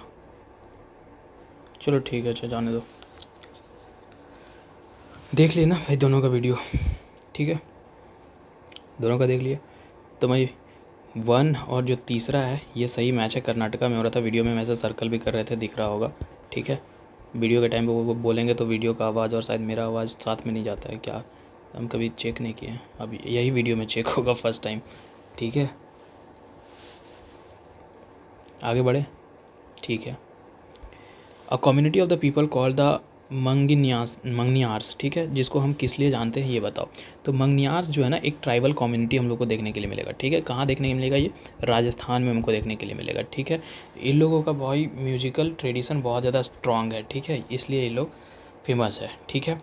चलो ठीक है, अच्छा जाने दो। देख लिया ना भाई दोनों का वीडियो, ठीक है, दोनों का देख लिया। तो भाई 1 और जो तीसरा है ये सही मैच है, कर्नाटका में हो रहा था। वीडियो में वैसे सर्कल भी कर रहे थे, दिख रहा होगा, ठीक है। वीडियो के टाइम पे वो बोलेंगे तो वीडियो का आवाज़ और शायद मेरा आवाज़ साथ में नहीं जाता है क्या, हम कभी चेक नहीं किए, अब यही वीडियो में चेक होगा फर्स्ट टाइम, ठीक है। आगे बढ़े, ठीक है। A community of the people called the Manganiyars, ठीक है, जिसको हम किस लिए जानते हैं ये बताओ। तो मंगनियार्स जो है ना, एक ट्राइबल कम्युनिटी हम लोग को देखने के लिए मिलेगा, ठीक है। कहाँ देखने के मिलेगा, ये राजस्थान में हमको देखने के लिए मिलेगा, ठीक है। इन लोगों का बहुत म्यूजिकल ट्रेडिशन बहुत ज़्यादा स्ट्रॉन्ग है, ठीक है, इसलिए ये लोग फेमस है, ठीक है।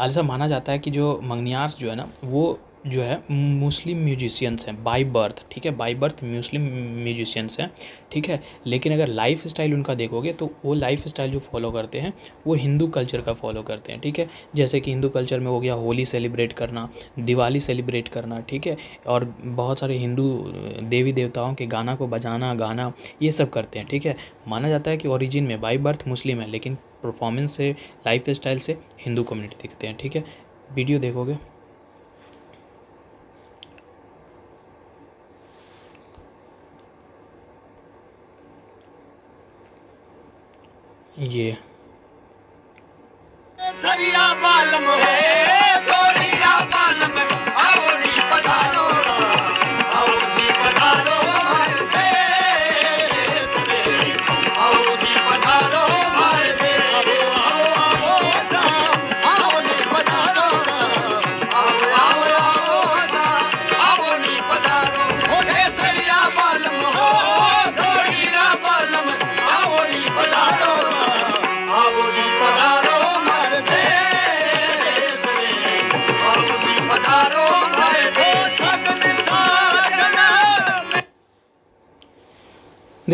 ऐसा माना जाता है कि जो मंगनियार्स जो है ना, वो जो है मुस्लिम म्यूजिशियंस हैं बाय बर्थ, ठीक है, बाय बर्थ मुस्लिम म्यूजिशियंस हैं, ठीक है। लेकिन अगर लाइफ स्टाइल उनका देखोगे तो वो लाइफ स्टाइल जो फॉलो करते हैं वो हिंदू कल्चर का फॉलो करते हैं, ठीक है। जैसे कि हिंदू कल्चर में हो गया होली सेलिब्रेट करना, दिवाली सेलिब्रेट करना, ठीक है, और बहुत सारे हिंदू देवी देवताओं के गाना को बजाना, गाना, ये सब करते हैं, ठीक है। माना जाता है कि ओरिजिन में बाय बर्थ मुस्लिम है, लेकिन परफॉर्मेंस से, लाइफ स्टाइल से हिंदू कम्युनिटी दिखते हैं, ठीक है। वीडियो देखोगे, ये सरिया पालम है, थोड़ी रा पालम, आवड़ी पधारो,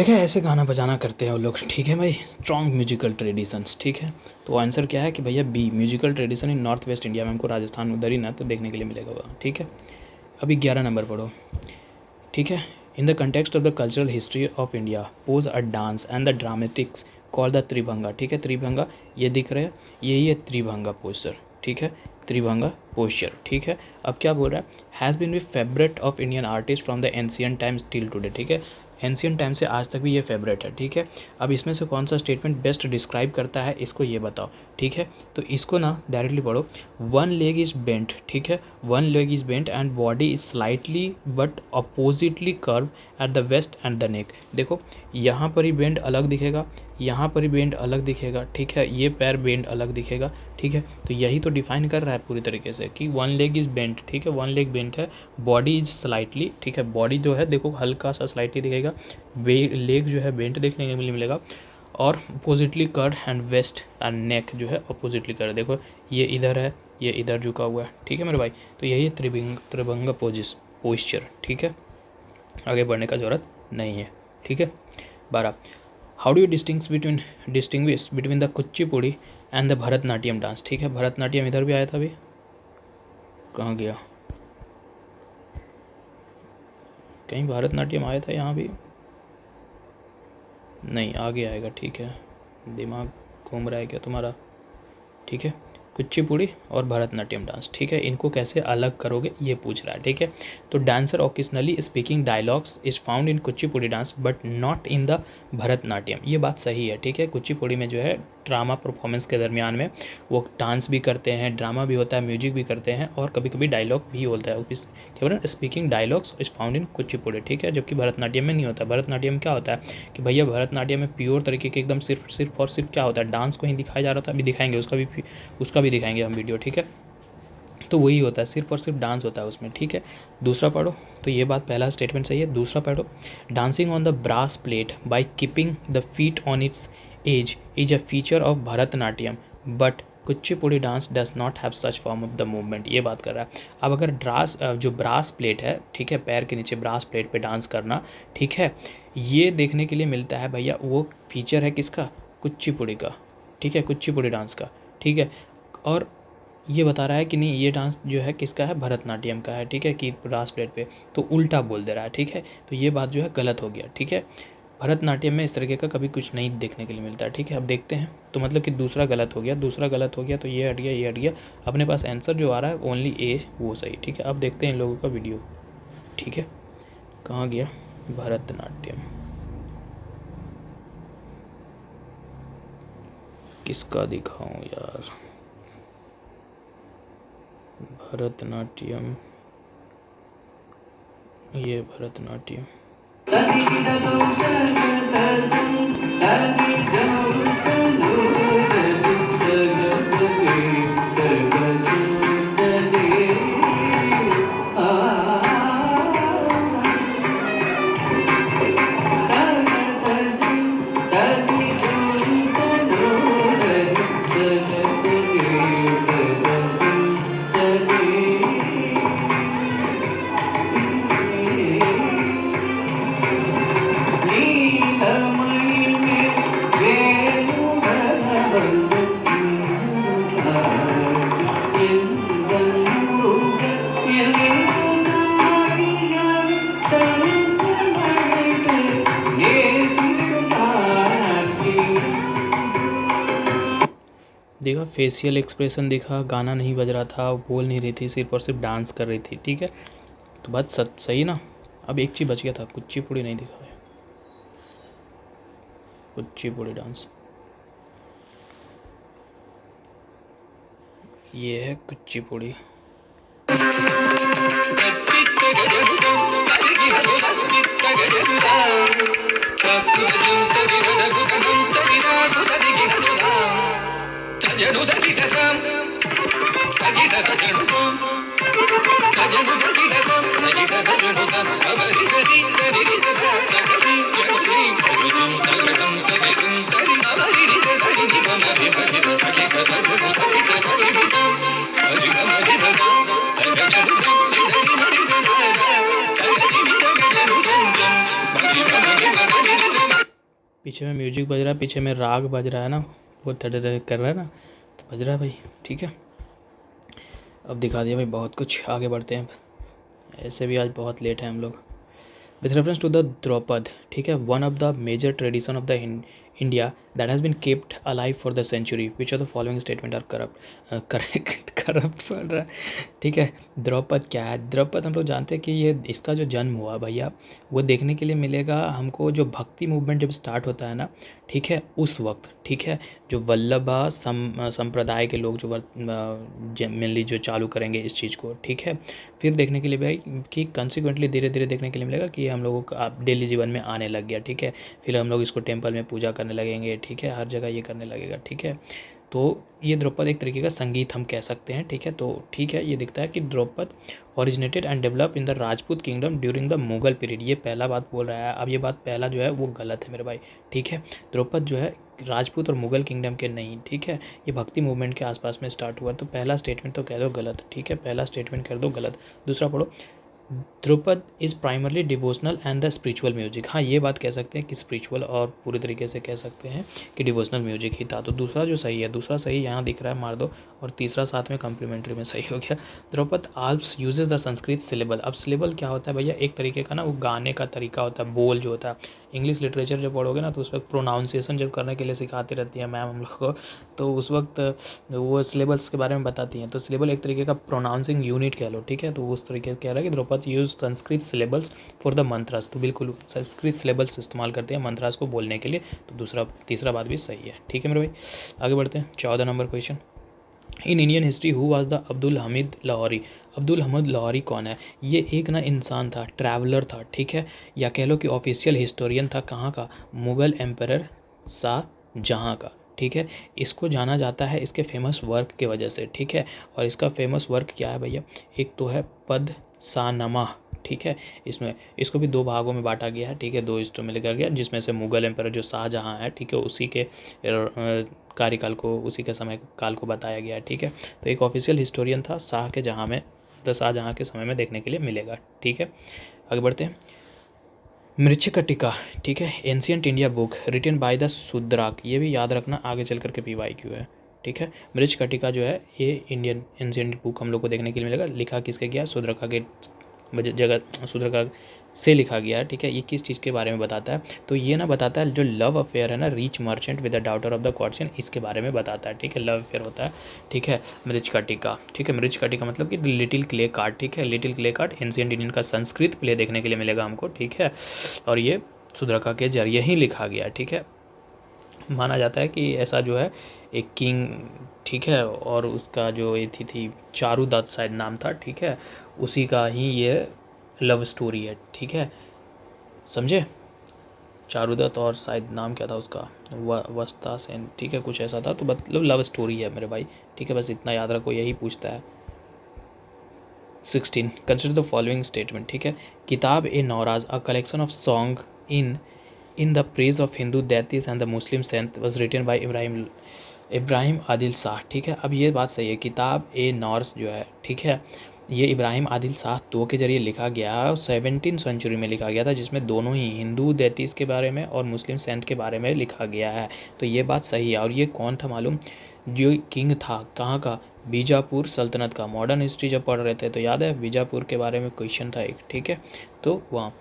देखा ऐसे गाना बजाना करते हैं वो लोग, ठीक है भाई, स्ट्रॉन्ग म्यूजिकल ट्रेडिशंस, ठीक है। तो आंसर क्या है कि भैया B, musical tradition in north west India में, हमको राजस्थान उधर ही ना तो देखने के लिए मिलेगा वहाँ, ठीक है। अभी 11 नंबर पढ़ो, ठीक है। In the context of the cultural history of India pose a dance and the dramatics call the Tribhanga, ठीक है। त्रिभंगा ये दिख रहे हैं, यही है त्रिभंगा पोस्चर, ठीक है, त्रिभंगा पोस्चर, ठीक है। अब क्या बोल रहा है, has been the favourite of Indian artist from the ancient times till today, ठीक है। एंशियंट टाइम से आज तक भी ये फेवरेट है, ठीक है। अब इसमें से कौन सा स्टेटमेंट बेस्ट डिस्क्राइब करता है इसको ये बताओ, ठीक है। तो इसको ना डायरेक्टली पढ़ो, वन लेग इज़ बेंट, ठीक है, one leg is bent and body is slightly but oppositely curve at the waist and the neck. देखो यहाँ पर ही बेंड अलग दिखेगा, यहाँ पर ही बेंड अलग दिखेगा, ठीक है, ये पैर बेंड अलग दिखेगा, ठीक है। तो यही तो डिफाइन कर रहा है पूरी तरीके से कि वन लेग इज़ बेंट, ठीक है, वन लेग बेंट है, बॉडी इज स्लाइटली, ठीक है, बॉडी जो है देखो हल्का सा स्लाइटली दिखेगा, लेग जो है बेंट देखने के लिए मिलेगा, और oppositely curve and waist and neck जो है अपोजिटली कर्व, देखो ये इधर है, ये इधर झुका हुआ है, ठीक है मेरे भाई। तो यही है त्रिभंगा पोस्चर, ठीक है, आगे बढ़ने का ज़रूरत नहीं है, ठीक है। 12, how do you distinguish between the Kuchipudi and the Bharatanatyam dance, ठीक है। भरतनाट्यम इधर भी आया था, अभी कहाँ गया, कहीं भरतनाट्यम आया था यहाँ भी नहीं, आगे आएगा, ठीक है, दिमाग घूम रहा है क्या तुम्हारा, ठीक है। कुचिपुड़ी और भरतनाट्यम डांस, ठीक है, इनको कैसे अलग करोगे ये पूछ रहा है, ठीक है। तो dancer occasionally speaking dialogues is found in Kuchipudi dance but not in the Bharatanatyam, ये बात सही है, ठीक है। कुचिपुड़ी में जो है ड्रामा परफॉर्मेंस के दरमियान में वो डांस भी करते हैं, ड्रामा भी होता है, म्यूजिक भी करते हैं, और कभी कभी डायलॉग भी होता है, केवल speaking dialogues is found in Kuchipudi, ठीक है, जबकि भरतनाट्यम में नहीं होता। भरतनाट्यम क्या होता है कि भैया भरतनाट्यम में प्योर तरीके के एकदम सिर्फ और सिर्फ क्या होता है, डांस को ही दिखाया जा रहा था, अभी दिखाएंगे उसका भी दिखाएंगे हम वीडियो, ठीक है। तो वही होता है, सिर्फ और सिर्फ डांस होता है उसमें, ठीक है। दूसरा पढ़ो, तो ये बात पहला स्टेटमेंट सही है। दूसरा पढ़ो, dancing on the brass plate by keeping the feet on its edge is a feature of Bharatanatyam but Kuchipudi dance does not have such form of the movement, ये बात कर रहा है। अब अगर जो ब्रास प्लेट है, ठीक है, पैर के नीचे ब्रास प्लेट पे डांस करना, ठीक है, ये देखने के लिए मिलता है भैया, वो फीचर है किसका, कुचिपुड़ी का, ठीक है, कुचिपुड़ी डांस का, ठीक है। और ये बता रहा है कि नहीं ये डांस जो है किसका है, भरतनाट्यम का है, ठीक है, कि ब्रास प्लेट पे, तो उल्टा बोल दे रहा है, ठीक है। तो ये बात जो है गलत हो गया, ठीक है। भरतनाट्यम में इस तरीके का कभी कुछ नहीं देखने के लिए मिलता है, ठीक है। अब देखते हैं, तो मतलब कि दूसरा गलत हो गया, तो ये हट गया, अपने पास आंसर जो आ रहा है ओनली ए वो सही, ठीक है। अब देखते हैं इन लोगों का वीडियो, ठीक है, कहाँ गया भरतनाट्यम, किसका दिखाऊं यार, भरतनाट्यम, ये भरतनाट्यम, देखा फेशियल एक्सप्रेशन दिखा, गाना नहीं बज रहा था, बोल नहीं रही थी, सिर्फ और सिर्फ डांस कर रही थी, ठीक है। तो बात सही ना। अब एक चीज़ बच गया था, कुचिपुड़ी नहीं दिखा है, कुचिपुड़ी डांस, ये है कुचिपुड़ी। पीछे में म्यूजिक बज रहा है, पीछे में राग बज रहा है ना, वो धड़ कर रहा है ना, तो बज रहा है भाई, ठीक है। अब दिखा दिया भाई बहुत कुछ, आगे बढ़ते हैं। ऐसे भी आज बहुत लेट है हम लोग। With reference to the Draupad, ठीक है, one of the major tradition of the India that has been kept alive for the century, which of the following statement are correct पड़ रहा है, ठीक है। द्रौपद क्या है? द्रौपद हम लोग जानते हैं कि ये इसका जो जन्म हुआ भैया, वो देखने के लिए मिलेगा हमको जो भक्ति मूवमेंट जब स्टार्ट होता है ना, ठीक है, उस वक्त, ठीक है, जो वल्लभा संप्रदाय के लोग जो मेनली जो चालू करेंगे इस चीज़ को, ठीक है। फिर देखने के लिए भाई कि कंसिक्वेंटली धीरे धीरे देखने के लिए मिलेगा कि हम लोगों का डेली जीवन में आने लग गया, ठीक है। फिर हम लोग इसको टेम्पल में पूजा करने लगेंगे, ठीक है, हर जगह ये करने लगेगा, ठीक है। तो ये द्रौपद एक तरीके का संगीत हम कह सकते हैं, ठीक है। तो ठीक है, ये दिखता है कि Draupad originated and develop in the Rajput kingdom during the Mughal period. ये पहला बात बोल रहा है। अब ये बात पहला जो है वो गलत है मेरे भाई, ठीक है। द्रौपद जो है राजपूत और मुगल किंगडम के नहीं, ठीक है, ये भक्ति मूवमेंट के आसपास में स्टार्ट हुआ। तो पहला स्टेटमेंट तो कह दो गलत, ठीक है, पहला स्टेटमेंट कर दो गलत। दूसरा पढ़ो, Draupad is primarily devotional and the spiritual music. हाँ, ये बात कह सकते हैं कि स्पिरिचुअल और पूरी तरीके से कह सकते हैं कि डिवोशनल म्यूजिक ही था। तो दूसरा जो सही है, दूसरा सही यहाँ दिख रहा है, मार दो। और तीसरा साथ में कम्प्लीमेंट्री में सही हो गया। Dhrupad also uses the Sanskrit syllable. अब सिलेबल क्या होता है भैया? एक तरीके का ना वो गाने का तरीका होता है, बोल जो होता है। इंग्लिश लिटरेचर जब पढ़ोगे ना तो उस वक्त प्रोनाउंसिएशन जब करने के लिए सिखाती रहती है मैम हम लोग को, तो उस वक्त वो सिलेबल्स के बारे में बताती हैं। तो सिलेबल एक तरीके का प्रोनाउंसिंग यूनिट कह लो, ठीक है। तो उस तरीके कह रहा है कि Dhrupad use Sanskrit syllables for the mantras. तो बिल्कुल संस्कृत सिलेबल्स इस्तेमाल करते हैं मंत्रास को बोलने के लिए। तो तीसरा बात भी सही है, ठीक है मेरे भाई। आगे बढ़ते हैं, 14 number question. In Indian history who was the Abdul Hamid Lahori. Abdul Hamid Lahori कौन है? ये एक ना इंसान था, ट्रैवलर था, ठीक है, या कह लो कि ऑफिशियल हिस्टोरियन था। कहाँ का? मुग़ल एम्परर शाहजहाँ का, ठीक है। इसको जाना जाता है इसके फेमस वर्क के वजह से, ठीक है। और इसका फेमस वर्क क्या है भैया? एक तो है पदसानमा, ठीक है। इसमें इसको भी दो भागों में बांटा गया है, ठीक है, दो हिस्सों में लिखा गया, जिसमें से मुग़ल एम्परर जो शाहजहाँ है, ठीक है, उसी के कार्यकाल को, उसी के समय काल को बताया गया है, ठीक है। तो एक ऑफिशियल हिस्टोरियन था शाहजहाँ के समय में देखने के लिए मिलेगा, ठीक है। आगे बढ़ते हैं, मृच्छकटिका, ठीक है, ancient India book written by the Shudraka. ये भी याद रखना, आगे चल करके PYQ है, ठीक है। मृच्छकटिका जो है ये इंडियन एंशिएंट बुक हम लोग को देखने के लिए मिलेगा। लिखा किसके गया? शूद्रका के जगह शूद्रका से लिखा गया है, ठीक है। ये किस चीज़ के बारे में बताता है? तो ये ना बताता है जो लव अफेयर है ना, rich merchant with the daughter of the courtesan, इसके बारे में बताता है, ठीक है। लव अफेयर होता है, ठीक है, मृच्छकटिका, ठीक है। मृच्छकटिका मतलब कि लिटिल क्ले कार्ड, ठीक है, little clay card ancient Indian का संस्कृत प्ले देखने के लिए मिलेगा हमको, ठीक है। और ये शूद्रका के जरिए ही लिखा गया, ठीक है। माना जाता है कि ऐसा जो है एक किंग, ठीक है, और उसका जो ये थी चारुदत्त शायद नाम था, ठीक है, उसी का ही ये लव स्टोरी है, ठीक है, समझे। चारुदत्त और शायद नाम क्या था उसका, वस्ता सेन, ठीक है, कुछ ऐसा था। तो मतलब लव स्टोरी है मेरे भाई, ठीक है, बस इतना याद रखो, यही पूछता है। 16 कंसिडर द फॉलोइंग स्टेटमेंट, ठीक है। Kitab e Nauras a collection of song in the praise of Hindu deities and the Muslim saint was written by Ibrahim Adil Shah, ठीक है। अब ये बात सही है, किताब ए नौराज जो है, ठीक है, ये इब्राहिम आदिल शाह II के जरिए लिखा गया, 17वीं सेंचुरी में लिखा गया था, जिसमें दोनों ही हिंदू डेटीज़ के बारे में और मुस्लिम सेंट के बारे में लिखा गया है। तो ये बात सही है। और ये कौन था मालूम? जो किंग था, कहाँ का? बीजापुर सल्तनत का। मॉडर्न हिस्ट्री जब पढ़ रहे थे तो याद है बीजापुर के बारे में क्वेश्चन था एक, ठीक है। तो वहाँ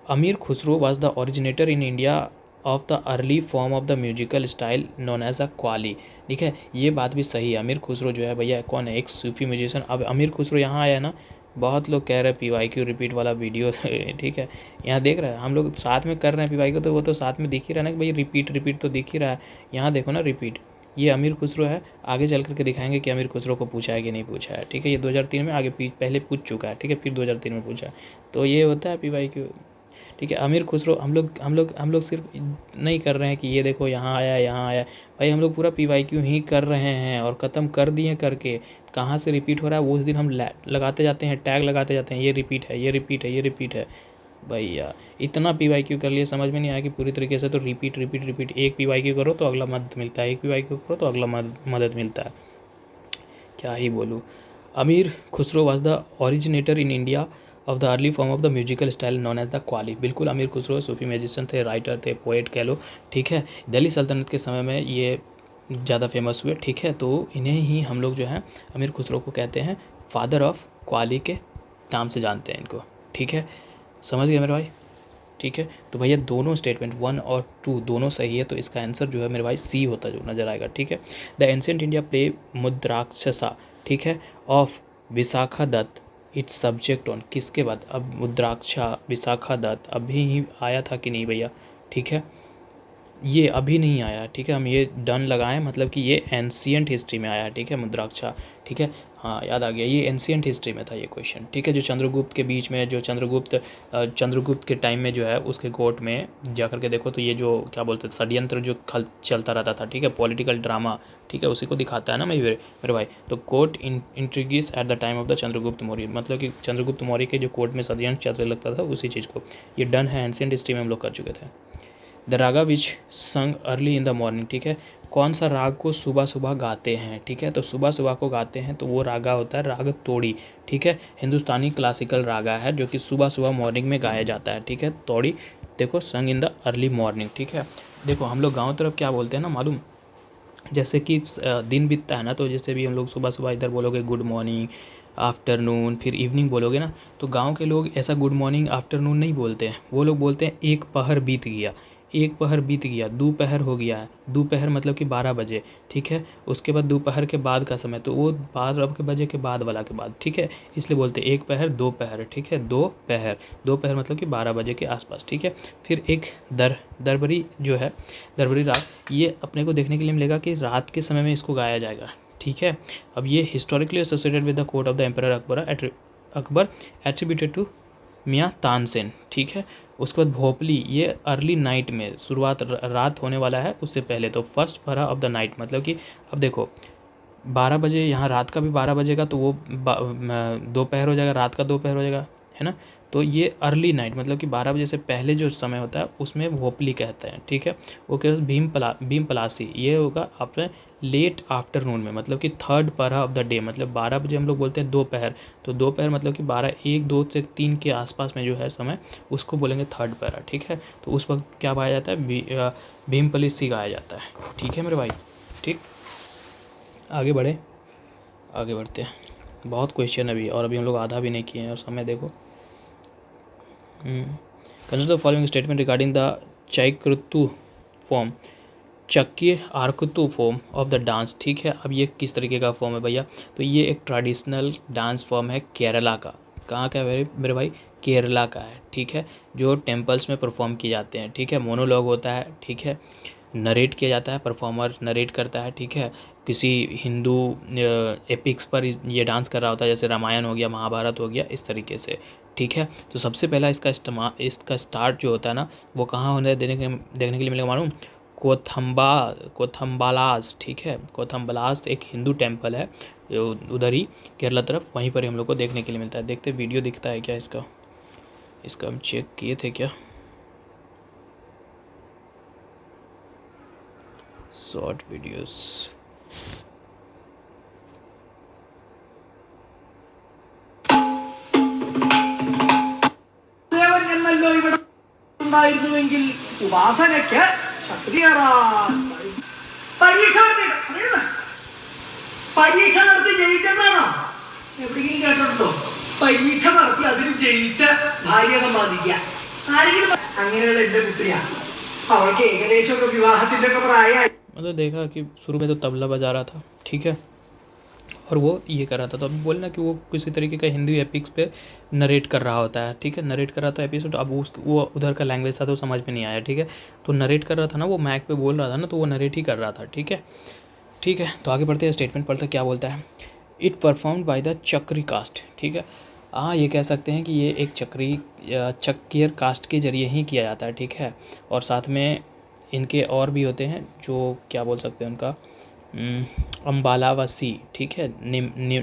Amir Khusro was the originator in India of the early form of the musical style known as a qawwali, ठीक है। ये बात भी सही है। अमीर खुसरो जो है भैया कौन है? एक सूफी म्यूजिशियन। अब अमीर खुसरो यहाँ आया ना, बहुत लोग कह रहे हैं PYQ रिपीट वाला वीडियो, ठीक है, यहाँ देख रहे हैं हम लोग साथ में कर रहे हैं PYQ, तो वो तो साथ में दिख ही रहा है ना कि भाई रिपीट तो दिख ही रहा है। यहाँ देखो ना रिपीट, ये अमीर खुसरो है। आगे चल करके दिखाएंगे कि अमीर खुसरो को पूछा है कि नहीं पूछा है, ठीक है। ये 2003 में आगे पहले पूछ चुका है, ठीक है, फिर 2003 में पूछा है। तो ये होता है PYQ, ठीक है। अमीर खुसरो हम लोग सिर्फ नहीं कर रहे हैं कि ये देखो यहाँ आया भाई, हम लोग पूरा PYQ ही कर रहे हैं और ख़त्म कर दिए करके। कहाँ से रिपीट हो रहा है वो उस दिन हम लगाते जाते हैं, टैग लगाते जाते हैं, ये रिपीट है भैया। इतना PYQ कर लिए, समझ में नहीं आया कि पूरी तरीके से तो रिपीट। एक PYQ करो तो अगला मदद मिलता है, एक PYQ करो तो अगला मदद मिलता है, क्या ही बोलूँ। Amir Khusro was the originator in India of the early form of the musical style known as the qawwali. बिल्कुल, अमीर खुसरो सूफी म्यूजिशियन थे, राइटर थे, पोएट कह लो, ठीक है। दिल्ली सल्तनत के समय में ये ज़्यादा फेमस हुए, ठीक है। तो इन्हें ही हम लोग जो है अमीर खुसरो को कहते हैं फादर ऑफ क्वाली के नाम से जानते हैं इनको, ठीक है। समझ गए मेरे भाई, ठीक है। तो भैया दोनों स्टेटमेंट 1 और 2 दोनों सही है, तो इसका आंसर जो है मेरे भाई सी होता जो नज़र आएगा, ठीक है। The ancient India play Mudrarakshasa, ठीक है, of Vishakha Datta its subject on, किसके बाद, अब मुद्राक्षा विशाखा दत्त अभी ही आया था कि नहीं भैया, ठीक है, ये अभी नहीं आया, ठीक है। हम ये डन लगाएं, मतलब कि ये एंशिएंट हिस्ट्री में आया, ठीक है, मुद्राक्षा, ठीक है। हाँ याद आ गया, ये एंशिएंट हिस्ट्री में था ये क्वेश्चन, ठीक है। जो चंद्रगुप्त के बीच में, जो चंद्रगुप्त के टाइम में जो है उसके कोर्ट में जा कर के देखो तो ये जो क्या बोलते थे षड्यंत्र जो चलता रहता था, ठीक है, पॉलिटिकल ड्रामा, ठीक है, उसी को दिखाता है ना मेरे भाई। तो court intrigues at the time of the Chandragupta Maurya, मतलब कि चंद्रगुप्त मौर्य के जो कोर्ट में षड्यंत्र चलने लगता था उसी चीज़ को, ये डन है, एंशिएंट हिस्ट्री में हम लोग कर चुके थे। द रागा विच संग अर्ली इन द मॉर्निंग, ठीक है, कौन सा राग को सुबह सुबह गाते हैं, ठीक है। तो सुबह सुबह को गाते हैं तो वो रागा होता है राग तोड़ी, ठीक है। हिंदुस्तानी क्लासिकल रागा है जो कि सुबह सुबह मॉर्निंग में गाया जाता है, ठीक है। तोड़ी देखो संग इन द अर्ली मॉर्निंग, ठीक है। देखो हम लोग गाँव तरफ क्या बोलते हैं ना मालूम, जैसे कि दिन बीतता है ना, तो जैसे भी हम लोग सुबह सुबह इधर बोलोगे गुड मॉर्निंग, आफ्टरनून, फिर इवनिंग बोलोगे ना, तो गांव के लोग ऐसा गुड मॉर्निंग आफ्टरनून नहीं बोलते हैं, वो लोग बोलते हैं एक पहर बीत गया, एक पहर बीत गया, दोपहर हो गया है, दोपहर मतलब कि 12 बजे, ठीक है। उसके बाद दोपहर के बाद का समय, तो वो 12 के बजे के बाद वाला के बाद, ठीक है, इसलिए बोलते हैं एक पहर दोपहर, ठीक है, दोपहर मतलब कि 12 बजे के आसपास, ठीक है। फिर एक दरबरी जो है, दरबरी राग, ये अपने को देखने के लिए मिलेगा कि रात के समय में इसको गाया जाएगा, ठीक है। अब ये historically associated with the court of the emperor Akbar attributed to Mian Tansen, ठीक है। उसके बाद भोपली, ये अर्ली नाइट में, शुरुआत रात होने वाला है उससे पहले, तो फर्स्ट पहरा ऑफ द नाइट, मतलब कि अब देखो 12 बजे, यहाँ रात का भी 12 बजेगा तो वो दोपहर हो जाएगा, रात का दोपहर हो जाएगा, है ना। तो ये अर्ली नाइट मतलब कि 12 बजे से पहले जो समय होता है उसमें भोपली कहते हैं, ठीक है। वो क्या भीम पलासी, ये होगा आपने लेट आफ्टरनून में, मतलब कि थर्ड पहरा ऑफ द डे, मतलब 12 बजे हम लोग बोलते हैं दोपहर, तो दोपहर मतलब कि 12, 1, 2 से 3 के आसपास में जो है समय, उसको बोलेंगे थर्ड पहरा, ठीक है। तो उस वक्त क्या गाया जाता है, भीम पलासी गाया जाता है, ठीक है मेरे भाई, ठीक। आगे बढ़ते हैं, बहुत क्वेश्चन अभी, और अभी हम लोग आधा भी नहीं किए हैं, और समय देखो। Consider the following statement regarding the चैक्रतु form, Chakyar Koothu form of the dance, ठीक है। अब ये किस तरीके का फॉर्म है भैया, तो ये एक ट्रेडिशनल डांस फॉर्म है केरला का, कहाँ का है मेरे भाई, केरला का है, ठीक है, जो टेम्पल्स में परफॉर्म किए जाते हैं, ठीक है। मोनोलॉग होता है, ठीक है, नरेट किया जाता है, परफॉर्मर नरेट करता है, ठीक है। किसी हिंदू एपिक्स पर ये डांस कर रहा होता है, जैसे रामायण हो गया, महाभारत हो गया, इस तरीके से, ठीक है। तो सबसे पहला इसका स्टार्ट जो होता है ना, वो कहाँ होने देखने के लिए मिलेगा मालूम, कोथम्बालास, ठीक है। कोथम्बालास एक हिंदू टेम्पल है उधर ही केरला तरफ, वहीं पर ही हम लोग को देखने के लिए मिलता है। देखते वीडियो दिखता है क्या इसका हम चेक किए थे क्या, शॉर्ट वीडियोस, എന്നല്ലോ ഇവിടെ ഉണ്ടായിരുന്നുവെങ്കിൽ ഉപാസനയ്ക്ക് പരീക്ഷ നടത്തി ജയിച്ചെന്നാണോ എവിടെയെങ്കിലും കേട്ടിട്ടുണ്ടോ? പരീക്ഷ നടത്തി അതിന് ജയിച്ച ഭാര്യ സമ്പാദിക്കുക, ആരെങ്കിലും അങ്ങനെയുള്ള എന്റെ പുത്രിയാണ്, അവൾക്ക് ഏകദേശമൊക്കെ വിവാഹത്തിന്റെ ഒക്കെ പ്രായമായി। मतलब देखा कि शुरू में तो तबला बजा रहा था, ठीक है, और वो ये कर रहा था, तो अभी बोलना कि वो किसी तरीके का हिंदी एपिक्स पे नरेट कर रहा होता है, ठीक है, नरेट कर रहा था एपिसोड। अब वो उधर का लैंग्वेज था तो समझ में नहीं आया, ठीक है, तो नरेट कर रहा था ना, वो मैक पे बोल रहा था ना, तो वो नरेट ही कर रहा था, ठीक है। तो आगे बढ़ते हैं, स्टेटमेंट पढ़ते क्या बोलता है, इट परफॉर्म्ड बाय द चक्री कास्ट, ठीक है। हाँ, ये कह सकते हैं कि ये एक चक्रियर कास्ट के जरिए ही किया जाता है, ठीक है। और साथ में इनके और भी होते हैं जो क्या बोल सकते हैं उनका, अम्बालावासी, ठीक है,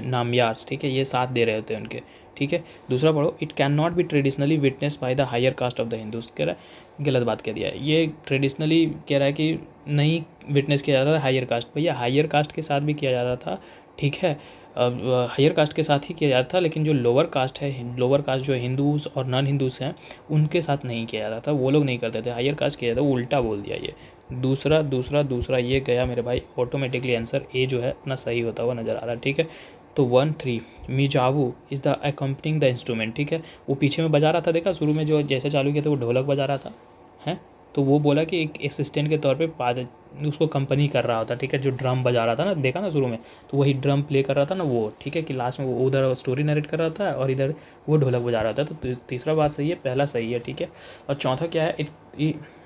नामयार्स, ठीक है, ये साथ दे रहे होते हैं उनके, ठीक है। दूसरा पढ़ो, it can not be traditionally witness by the higher caste of the Hindus, कह रहा है गलत बात कह दिया है, ये ट्रेडिशनली कह रहा है कि नहीं विटनेस किया जा रहा था हायर कास्ट, भैया हायर कास्ट के साथ भी किया जा रहा था, ठीक है। हायर कास्ट के साथ ही किया जाता था, लेकिन जो लोअर कास्ट है, लोअर कास्ट जो हिंदूज़ और नॉन हिंदूज़ हैं उनके साथ नहीं किया जाता था, वो लोग नहीं करते थे। हायर कास्ट किया जाता, वो उल्टा बोल दिया ये। दूसरा दूसरा दूसरा ये गया मेरे भाई, ऑटोमेटिकली आंसर ए जो है अपना सही होता हुआ नज़र आ रहा है। ठीक है, तो 1-3 Mizhavu is the accompanying the instrument. ठीक है, वो पीछे में बजा रहा था, देखा शुरू में जो जैसे चालू किया था वो ढोलक बजा रहा था, हैं, तो वो बोला कि एक असिस्टेंट के तौर पे उसको कंपनी कर रहा होता। ठीक है, जो ड्रम बजा रहा था ना, देखा ना शुरू में, तो वही ड्रम प्ले कर रहा था ना वो। ठीक है, कि लास्ट में वो उधर स्टोरी नरेट कर रहा था और इधर वो ढोलक बजा रहा था। तो तीसरा बात सही है, पहला सही है। ठीक है, और चौथा क्या है,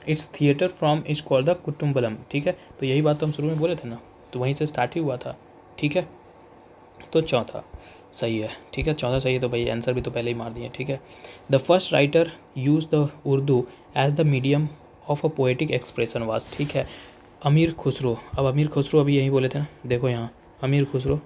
it's theatre form is called the Koothambalam. ठीक है, तो यही बात तो हम शुरू में बोले थे ना, तो वहीं से स्टार्ट ही हुआ था। ठीक है, तो चौथा सही है। ठीक है, चौथा सही है, तो भाई आंसर भी तो पहले ही मार दिए। ठीक है, the first writer use the Urdu as the medium of a poetic expression was. ठीक है, अमीर खुसरो। अब अमीर खुसरो अभी यही बोले थे ना, देखो यहाँ अमीर खुसरो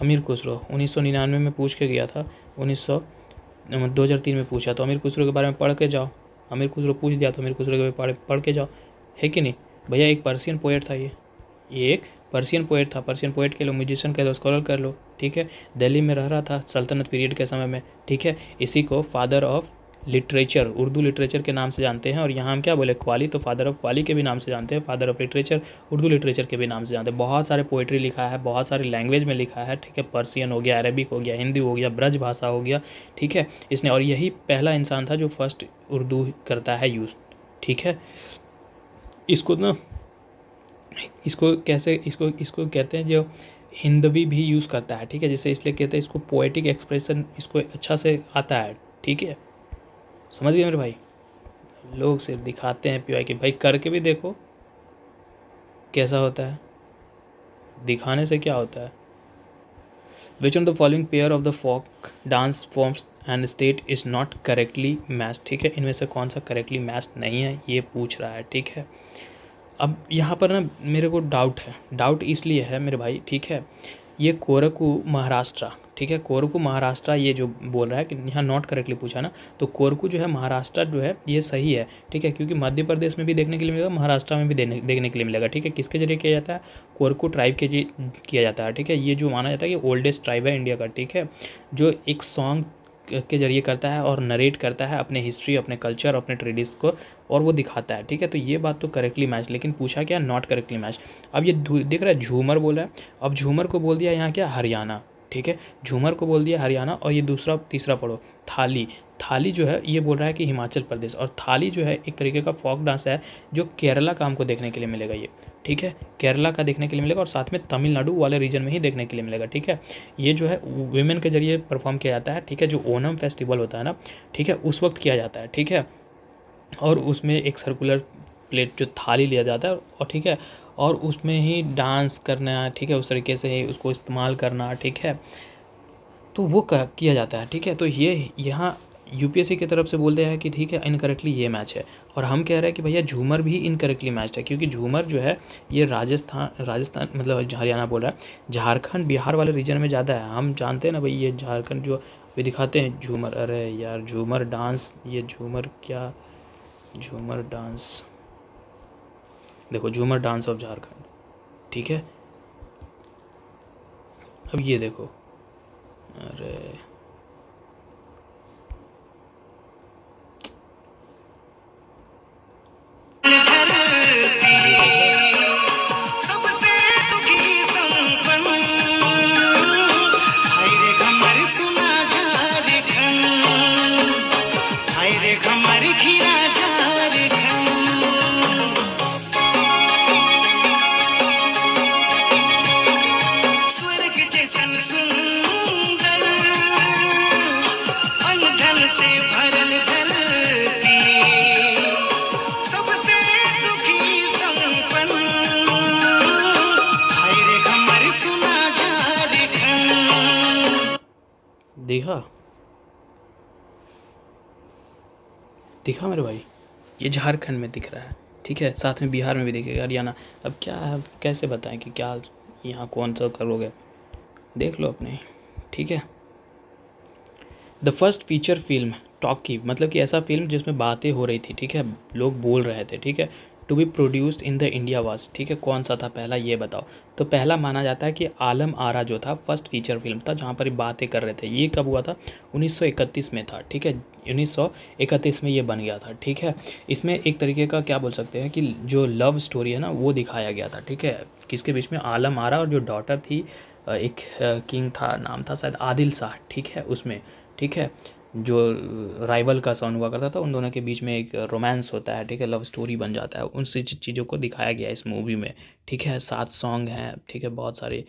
1999 में पूछ के गया था, 2003 में पूछा, तो अमीर खुसरो के बारे में पढ़ के जाओ। अमीर खुसरो पूछ दिया तो अमीर खुसरो के बारे में पढ़ के जाओ, है कि नहीं भैया। एक पर्शियन पोएट था ये एक पर्शियन पोएट था। पर्शियन पोएट के लो, म्यूजिशियन कह लो, स्कॉलर कर लो। ठीक है, दिल्ली में रह रहा था सल्तनत पीरियड के समय में। ठीक है, इसी को father of literature, Urdu literature के नाम से जानते हैं। और यहाँ हम क्या बोले, क्वाली, तो फादर ऑफ क्वाली के भी नाम से जानते हैं, father of literature Urdu literature के भी नाम से जानते हैं। बहुत सारे पोइट्री लिखा है, बहुत सारी लैंग्वेज में लिखा है। ठीक है, पर्शियन हो गया, अरबिक हो गया, हिंदी हो गया, ब्रज भाषा हो गया। ठीक है, इसने, और यही पहला इंसान था जो फर्स्ट उर्दू करता है यूज़। ठीक है, इसको ना, इसको कैसे, इसको कहते हैं जो हिंदवी भी यूज़ करता है। ठीक है, जैसे इसलिए कहते हैं इसको पोएटिक एक्सप्रेशन इसको अच्छा से आता है। ठीक है, समझ गए मेरे भाई। लोग सिर्फ दिखाते हैं पीवाई कि भाई करके भी देखो कैसा होता है, दिखाने से क्या होता है। Which on the following pair of the folk dance forms and state is not correctly matched. ठीक है, इनमें से कौन सा करेक्टली मैच्ड नहीं है ये पूछ रहा है। ठीक है, अब यहाँ पर ना मेरे को डाउट है, डाउट इसलिए है मेरे भाई। ठीक है, ये कोरकू महाराष्ट्र, ठीक है, कोरकू महाराष्ट्र ये जो बोल रहा है कि यहाँ नॉट करेक्टली पूछा ना, तो कोरकू जो है महाराष्ट्र जो है ये सही है। ठीक है, क्योंकि मध्य प्रदेश में भी देखने के लिए मिलेगा, महाराष्ट्र में भी देखने के लिए मिलेगा। ठीक है, किसके जरिए किया जाता है, कोरकू ट्राइब के किया जाता है। ठीक है, ये जो माना जाता है कि ओल्डेस्ट ट्राइब है इंडिया का। ठीक है, जो एक सॉन्ग के जरिए करता है और नरेट करता है अपने हिस्ट्री, अपने कल्चर, अपने ट्रेडिशन को, और वो दिखाता है। ठीक है, तो ये बात तो करेक्टली मैच, लेकिन पूछा क्या, नॉट करेक्टली मैच। अब ये दिख रहा है झूमर बोला है, अब झूमर को बोल दिया यहाँ क्या, हरियाणा। ठीक है, झूमर को बोल दिया हरियाणा, और ये दूसरा तीसरा पढ़ो थाली। थाली जो है ये बोल रहा है कि हिमाचल प्रदेश, और थाली जो है एक तरीके का फोक डांस है जो केरला का हमको देखने के लिए मिलेगा ये। ठीक है, केरला का देखने के लिए मिलेगा और साथ में तमिलनाडु वाले रीजन में ही देखने के लिए मिलेगा। ठीक है, ये जो है वुमेन के जरिए परफॉर्म किया जाता है। ठीक है, जो ओनम फेस्टिवल होता है ना, ठीक है, उस वक्त किया जाता है। ठीक है, और उसमें एक सर्कुलर प्लेट जो थाली लिया जाता है, और ठीक है, और उसमें ही डांस करना। ठीक है, उस तरीके से ही उसको इस्तेमाल करना। ठीक है, तो वो किया जाता है। ठीक है, तो ये यहाँ यूपीएससी की तरफ से बोलते हैं कि ठीक है इनकरेक्टली ये मैच है, और हम कह रहे हैं कि भैया झूमर भी इनकरेक्टली मैच है, क्योंकि झूमर जो है ये राजस्थान मतलब हरियाणा बोल रहा है, झारखंड बिहार वाले रीजन में ज़्यादा है। हम जानते हैं ना भाई, ये झारखंड जो भी दिखाते हैं झूमर, अरे यार झूमर डांस, ये झूमर क्या, झूमर डांस देखो, झूमर डांस ऑफ झारखंड। ठीक है, अब ये देखो, अरे दिखा मेरे भाई, ये झारखंड में दिख रहा है। ठीक है, साथ में बिहार में भी दिखेगा, हरियाणा। अब क्या है, कैसे बताएं कि क्या यहाँ कौन सा करोगे, देख लो अपने। ठीक है, the first feature film talkie, मतलब कि ऐसा फिल्म जिसमें बातें हो रही थी। ठीक है, लोग बोल रहे थे। ठीक है, to be produced in the India was, ठीक है, कौन सा था पहला ये बताओ। तो पहला माना जाता है कि आलम आरा जो था फर्स्ट फीचर फिल्म था जहाँ पर ये बातें कर रहे थे। ये कब हुआ था? 1931 में था, ठीक है, 1931 में ये बन गया था, ठीक है। इसमें एक तरीके का क्या बोल सकते हैं कि जो लव स्टोरी है ना वो दिखाया गया था, ठीक है। किसके बीच में? आलम आरा और जो डॉटर थी एक किंग था, नाम था शायद आदिल शाह, ठीक है, उसमें, ठीक है, जो राइवल का साउंड हुआ करता था, उन दोनों के बीच में एक रोमांस होता है, ठीक है, लव स्टोरी बन जाता है। उन चीज़ों को दिखाया गया है इस मूवी में, ठीक है। 7 सॉन्ग हैं, ठीक है, बहुत सारी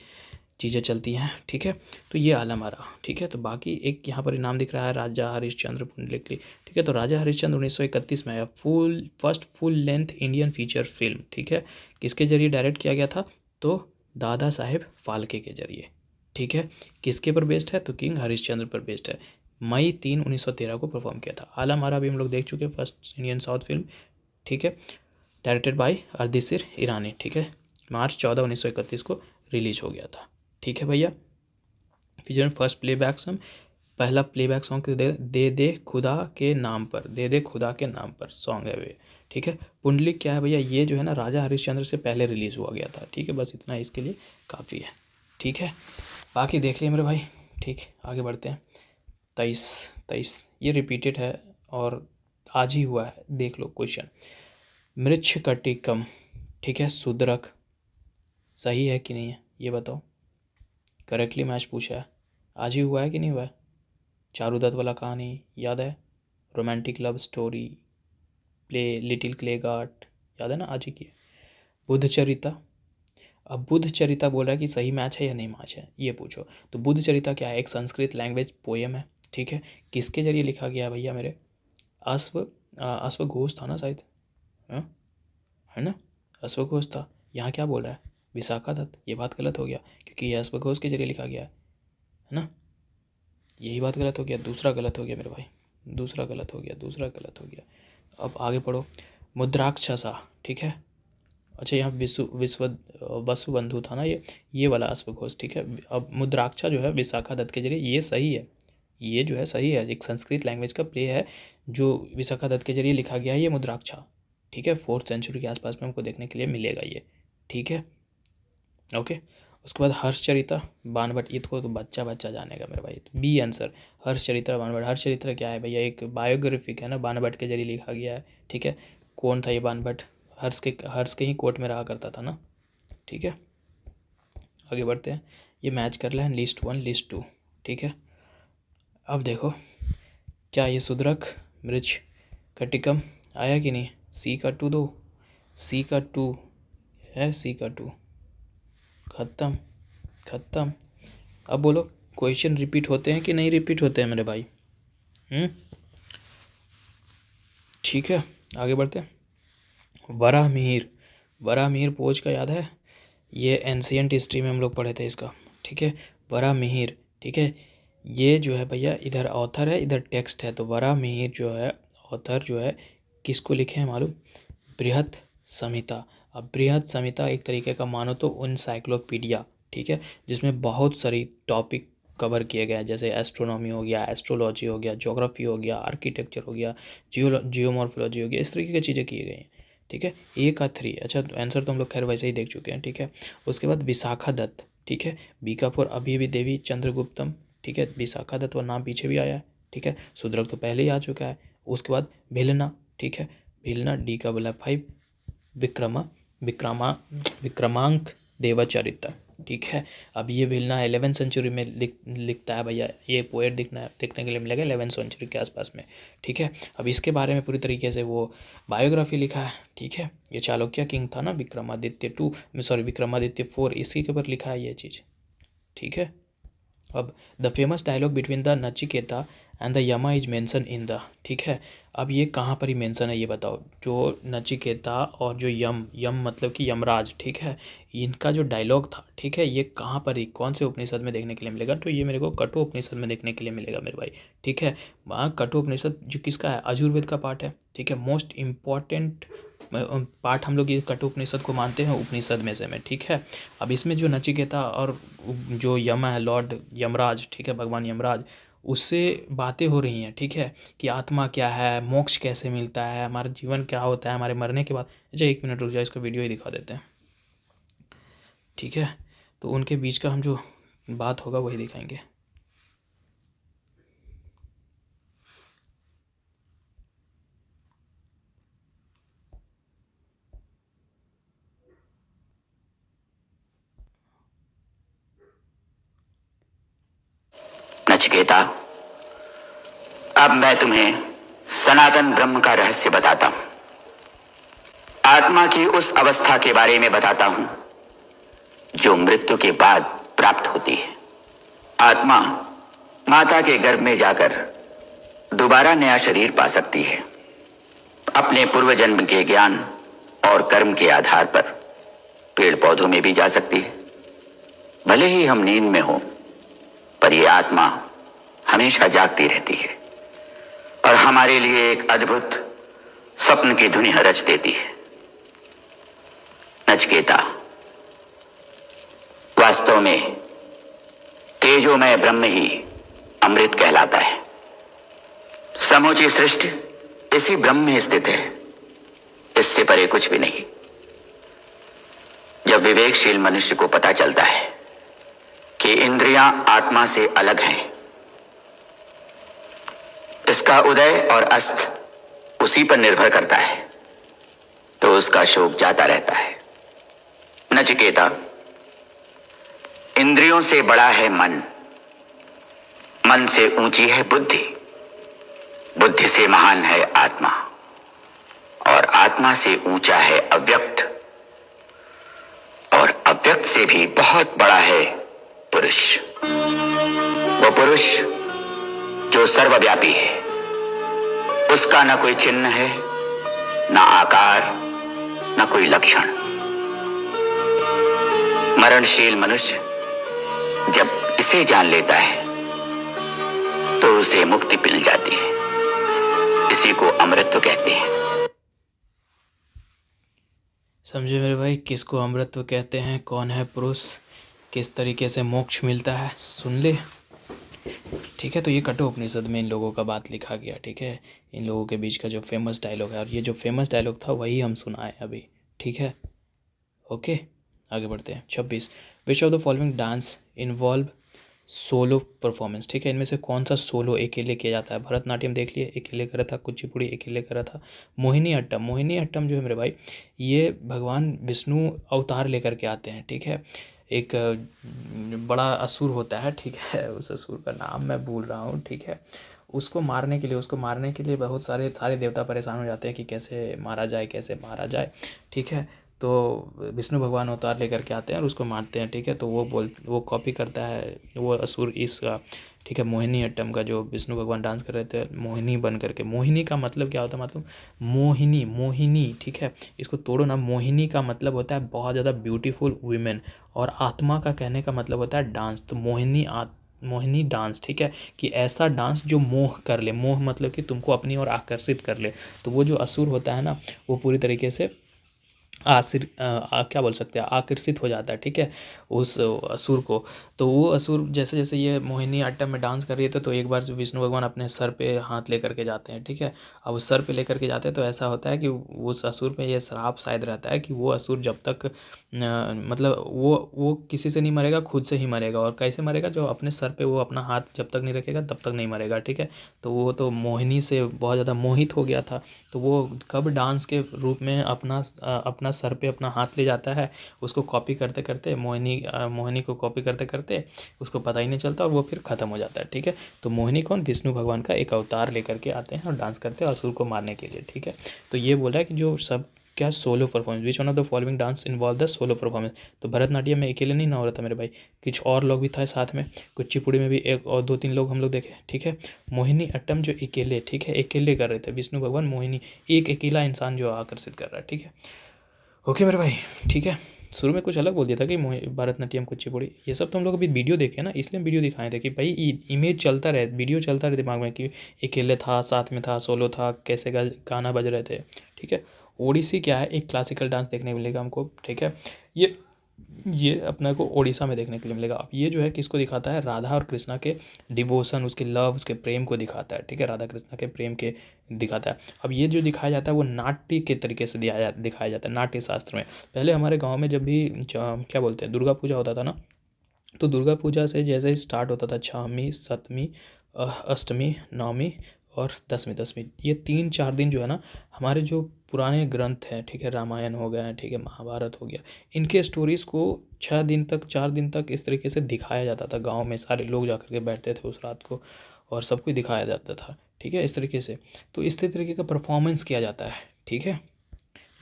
चीज़ें चलती हैं, ठीक है। तो ये आलम आरा, ठीक है। तो बाकी एक यहाँ पर इनाम दिख रहा है राजा हरिश्चंद्र पुंडलिकली, ठीक है। तो राजा हरिश्चंद्र 1931 में आया, first full length Indian feature film, ठीक है। किसके जरिए डायरेक्ट किया गया था? तो दादा साहेब फाल्के के जरिए, ठीक है। किसके पर बेस्ड है? तो किंग हरिश्चंद्र पर बेस्ड है। मई 3, 1913 को परफॉर्म किया था। आलम आरा भी हम लोग देख चुके हैं, फर्स्ट इंडियन साउथ फिल्म, ठीक है, डायरेक्टेड बाय अर्दिसिर ईरानी, ठीक है। मार्च 14, 1931 को रिलीज हो गया था, ठीक है भैया। फीचर फर्स्ट प्लेबैक सॉन्ग, पहला प्लेबैक सॉन्ग दे दे खुदा के नाम पर, दे दे खुदा के नाम पर सॉन्ग है वे, ठीक है। पुंडलिक क्या है भैया? ये जो है ना राजा हरिश्चंद्र से पहले रिलीज़ हुआ गया था, ठीक है। बस इतना इसके लिए काफ़ी है, ठीक है। बाकी देख लिए मेरे भाई, ठीक। आगे बढ़ते हैं। 23 ये रिपीटेड है और आज ही हुआ है, देख लो क्वेश्चन। मृच्छकटिकम, ठीक है, शूद्रक सही है कि नहीं है ये बताओ। करेक्टली मैच पूछा है, आज ही हुआ है कि नहीं हुआ है? चारूदत्त वाला कहानी याद है? Romantic love story, play little clay guard, याद है ना? आज ही की है। बुद्धचरिता, अब बुद्धचरिता बोल रहा है कि सही मैच है या नहीं मैच है ये पूछो। तो बुद्धचरिता क्या है? एक संस्कृत लैंग्वेज पोएम है, ठीक है। किसके जरिए लिखा गया भैया मेरे? अश्वघोष था ना शायद, है ना? अश्वघोष था। यहाँ क्या बोल रहा है? विशाखा दत्त। ये बात गलत हो गया क्योंकि ये अश्वघोष के जरिए लिखा गया है ना? यही बात गलत हो गया, दूसरा गलत हो गया मेरे भाई, दूसरा गलत हो गया। अब आगे पढ़ो। मुद्राक्षसा, ठीक है। अच्छा यहाँ वसुबंधु था ना, ये वाला अश्वघोष, ठीक है। अब मुद्राक्षा जो है विशाखा दत्त के जरिए, ये सही है, ये जो है सही है। एक संस्कृत लैंग्वेज का प्ले है जो विशाखा दत्त के जरिए लिखा गया है, ये मुद्राक्षा, ठीक है। 4th सेंचुरी के आसपास में हमको देखने के लिए मिलेगा ये, ठीक है, ओके। उसके बाद हर्षचरिता बाणभट्ट, ये तो बच्चा जानेगा मेरे भाई। तो बी आंसर हर्षचरित्र बाणभट्ट। हर्षचरित्र क्या है भैया? एक बायोग्राफिक है ना, बाणभट्ट के जरिए लिखा गया है, ठीक है। कौन था ये बाणभट्ट? हर्ष के ही कोर्ट में रहा करता था ना, ठीक है। आगे बढ़ते हैं। ये मैच कर लें लिस्ट 1 लिस्ट 2, ठीक है। अब देखो क्या ये शूद्रक मृच्छकटिकम आया कि नहीं? सी का 2 दो, सी का 2 है, सी का 2 खत्म। अब बोलो क्वेश्चन रिपीट होते हैं कि नहीं रिपीट होते हैं मेरे भाई? ठीक है, आगे बढ़ते हैं। वराहमिहिर पोज का याद है? ये एंशियंट हिस्ट्री में हम लोग पढ़े थे इसका, ठीक है। वराहमिहिर, ठीक है। ये जो है भैया इधर ऑथर है, इधर टेक्स्ट है। तो वराहमिहिर जो है ऑथर जो है किसको लिखे हैं मालूम? बृहत संहिता। अब बृहत संहिता एक तरीके का मानो तो एनसाइक्लोपीडिया, ठीक है, जिसमें बहुत सारी टॉपिक कवर किए गए हैं, जैसे एस्ट्रोनॉमी हो गया, एस्ट्रोलॉजी हो गया, ज्योग्राफी हो गया, आर्किटेक्चर हो गया, जियोमॉर्फोलॉजी हो गया, इस तरीके की चीज़ें की गई हैं, ठीक है। ए का 3, अच्छा आंसर तो हम लोग खैर वैसे ही देख चुके हैं, ठीक है। उसके बाद विशाखा दत्त, ठीक है। बी का 4 अभी भी देवी चंद्रगुप्तम, ठीक है। विशाखा दत्त नाम पीछे भी आया है, ठीक है। शूद्रक तो पहले ही आ चुका है। उसके बाद भिलना, ठीक है, भिलना। डी का बोला 5 विक्रमांक देवचरित्र, ठीक है। अब ये भिलना 11th सेंचुरी में लिखता है भैया, ये पोएट देखने के लिए मिलेगा 11th सेंचुरी के आसपास में, ठीक है। अब इसके बारे में पूरी तरीके से वो बायोग्राफी लिखा है, ठीक है। ये चालुक्य किंग था ना, विक्रमादित्य 4, इसी के ऊपर लिखा है ये चीज़, ठीक है। अब the famous dialogue between the Nachiketa and the Yama is mention in the, ठीक है। अब ये कहाँ पर ही मेंशन है ये बताओ? जो नचिकेता और जो यम मतलब कि यमराज, ठीक है, इनका जो डायलॉग था, ठीक है, ये कहाँ पर ही कौन से उपनिषद में देखने के लिए मिलेगा? तो ये मेरे को कठोपनिषद में देखने के लिए मिलेगा मेरे भाई, ठीक है। वहाँ कठोपनिषद जो किसका है? आयुर्वेद का पार्ट है, ठीक है। मोस्ट इम्पॉर्टेंट पार्ट हम लोग ये कठोपनिषद को मानते हैं उपनिषद में से में, ठीक है। अब इसमें जो नचिकेता और जो यम है लॉर्ड यमराज, ठीक है, भगवान यमराज, उससे बातें हो रही हैं, ठीक है, कि आत्मा क्या है, मोक्ष कैसे मिलता है, हमारा जीवन क्या होता है हमारे मरने के बाद। अच्छा 1 मिनट रुक जाओ, इसका वीडियो ही दिखा देते हैं, ठीक है। तो उनके बीच का हम जो बात होगा वही दिखाएंगे। नचिकेता, अब मैं तुम्हें सनातन ब्रह्म का रहस्य बताता हूं, आत्मा की उस अवस्था के बारे में बताता हूं जो मृत्यु के बाद प्राप्त होती है। आत्मा माता के गर्भ में जाकर दोबारा नया शरीर पा सकती है। अपने पूर्व जन्म के ज्ञान और कर्म के आधार पर पेड़ पौधों में भी जा सकती है। भले ही हम नींद में हो, पर यह आत्मा हमेशा जागती रहती है और हमारे लिए एक अद्भुत स्वप्न की दुनिया रच देती है। नचिकेता, वास्तव में तेजोमय ब्रह्म ही अमृत कहलाता है। समूची सृष्टि इसी ब्रह्म में स्थित है, इससे परे कुछ भी नहीं। जब विवेकशील मनुष्य को पता चलता है कि इंद्रियां आत्मा से अलग हैं, इसका उदय और अस्त उसी पर निर्भर करता है, तो उसका शोक जाता रहता है। नचिकेता, इंद्रियों से बड़ा है मन, मन से ऊंची है बुद्धि, बुद्धि से महान है आत्मा, और आत्मा से ऊंचा है अव्यक्त, और अव्यक्त से भी बहुत बड़ा है पुरुष। वो पुरुष जो सर्वव्यापी है, उसका न कोई चिन्ह है, न आकार, न कोई लक्षण। मरणशील मनुष्य जब इसे जान लेता है तो उसे मुक्ति मिल जाती है। इसी को अमृतत्व कहते हैं। समझे मेरे भाई, किसको अमृतत्व कहते हैं, कौन है पुरुष, किस तरीके से मोक्ष मिलता है, सुन ले, ठीक है। तो ये कठोपनिषद में इन लोगों का बात लिखा गया, ठीक है। इन लोगों के बीच का जो फेमस डायलॉग है, और ये जो फेमस डायलॉग था वही हम सुनाए अभी, ठीक है। ओके, आगे बढ़ते हैं। 26, विच of the following dance involve solo performance, ठीक है। इनमें से कौन सा सोलो अकेले किया जाता है। भरतनाट्यम देख लिए, अकेले करा था। कुचिपुड़ी अकेले करा था। मोहिनी अट्टम, मोहिनी अट्टम जो है मेरे भाई, ये भगवान विष्णु अवतार लेकर के आते हैं, ठीक है। एक बड़ा असुर होता है, ठीक है, उस असुर का नाम मैं भूल रहा हूँ, ठीक है। उसको मारने के लिए बहुत सारे देवता परेशान हो जाते हैं कि कैसे मारा जाए, ठीक है। तो विष्णु भगवान अवतार लेकर के आते हैं और उसको मारते हैं, ठीक है। तो वो कॉपी करता है वो असुर इसका, ठीक है, मोहिनी अट्टम का, जो विष्णु भगवान डांस कर रहे थे मोहिनी बन करके। मोहिनी का मतलब क्या होता है, मतलब मोहिनी, ठीक है। इसको तोड़ो ना, मोहिनी का मतलब होता है बहुत ज़्यादा ब्यूटीफुल वुमेन, और आत्मा का कहने का मतलब होता है डांस। तो मोहिनी डांस, ठीक है, कि ऐसा डांस जो मोह कर ले। मोह मतलब कि तुमको अपनी ओर आकर्षित कर ले। तो वो जो असुर होता है ना, वो पूरी तरीके से क्या बोल सकते हैं, आकर्षित हो जाता है, ठीक है, उस असुर को। तो वो असुर जैसे जैसे ये मोहिनी अट्टम में डांस कर रही थी, तो एक बार विष्णु भगवान अपने सर पे हाथ लेकर के जाते हैं, ठीक है। अब उस सर पे लेकर के जाते हैं तो ऐसा होता है कि उस असुर पे ये श्राप शायद रहता है कि वो असुर जब तक मतलब वो किसी से नहीं मरेगा, खुद से ही मरेगा। और कैसे मरेगा, जो अपने सर पे वो अपना हाथ जब तक नहीं रखेगा तब तक नहीं मरेगा, ठीक है। तो वो तो मोहिनी से बहुत ज़्यादा मोहित हो गया था। तो वो कब डांस के रूप में अपना सर पे अपना हाथ ले जाता है, उसको कॉपी करते करते, मोहिनी को कॉपी करते करते उसको पता ही नहीं चलता और वो फिर ख़त्म हो जाता है, ठीक है। तो मोहिनी कौन, विष्णु भगवान का एक अवतार लेकर के आते हैं और डांस करते हैं असुर को मारने के लिए, ठीक है। तो ये बोला है कि जो सब क्या solo performance, which one of the following dance involve the solo performance. तो भरतनाट्यम में अकेले नहीं ना हो रहा था मेरे भाई, कुछ और लोग भी था साथ में। कुचिपुड़ी में भी 1 और 2-3 लोग हम लोग देखे, ठीक है। मोहिनी अट्टम जो अकेले, ठीक है, अकेले कर रहे थे विष्णु भगवान मोहिनी, एक अकेला इंसान जो आकर्षित कर रहा है, ठीक है। ओके मेरे भाई, ठीक है। शुरू में कुछ अलग बोल दिया था कि भरतनाट्यम कुचिपुड़ी, ये सब तो हम लोग अभी वीडियो देखे ना, इसलिए हम वीडियो दिखाए थे कि भाई इमेज चलता रहे, वीडियो चलता रहे दिमाग में कि अकेले था, साथ में था, सोलो था, कैसे गाना बज रहे थे, ठीक है। ओडिसी क्या है, एक क्लासिकल डांस देखने को मिलेगा हमको, ठीक है। ये ये अपने को ओडिशा में देखने के लिए मिलेगा। अब ये जो है किसको दिखाता है, राधा और कृष्णा के डिवोशन, उसके लव, उसके प्रेम को दिखाता है, ठीक है, राधा कृष्णा के प्रेम के दिखाता है। अब ये जो दिखाया जाता है वो नाट्य के तरीके से दिखाया जाता है नाट्य शास्त्र में। पहले हमारे गाँव में जब भी क्या बोलते हैं दुर्गा पूजा होता था ना, तो दुर्गा पूजा से जैसे ही स्टार्ट होता था, छठवीं, सप्तमी, अष्टमी, नवमी और दसवीं, ये 3-4 दिन जो है ना, हमारे जो पुराने ग्रंथ हैं, ठीक है, रामायण हो गया, ठीक है, महाभारत हो गया, इनके स्टोरीज़ को 6 दिन तक, 4 दिन तक इस तरीके से दिखाया जाता था। गांव में सारे लोग जाकर के बैठते थे उस रात को और सबको दिखाया जाता था, ठीक है, इस तरीके से। तो इस तरीके का परफॉर्मेंस किया जाता है, ठीक है।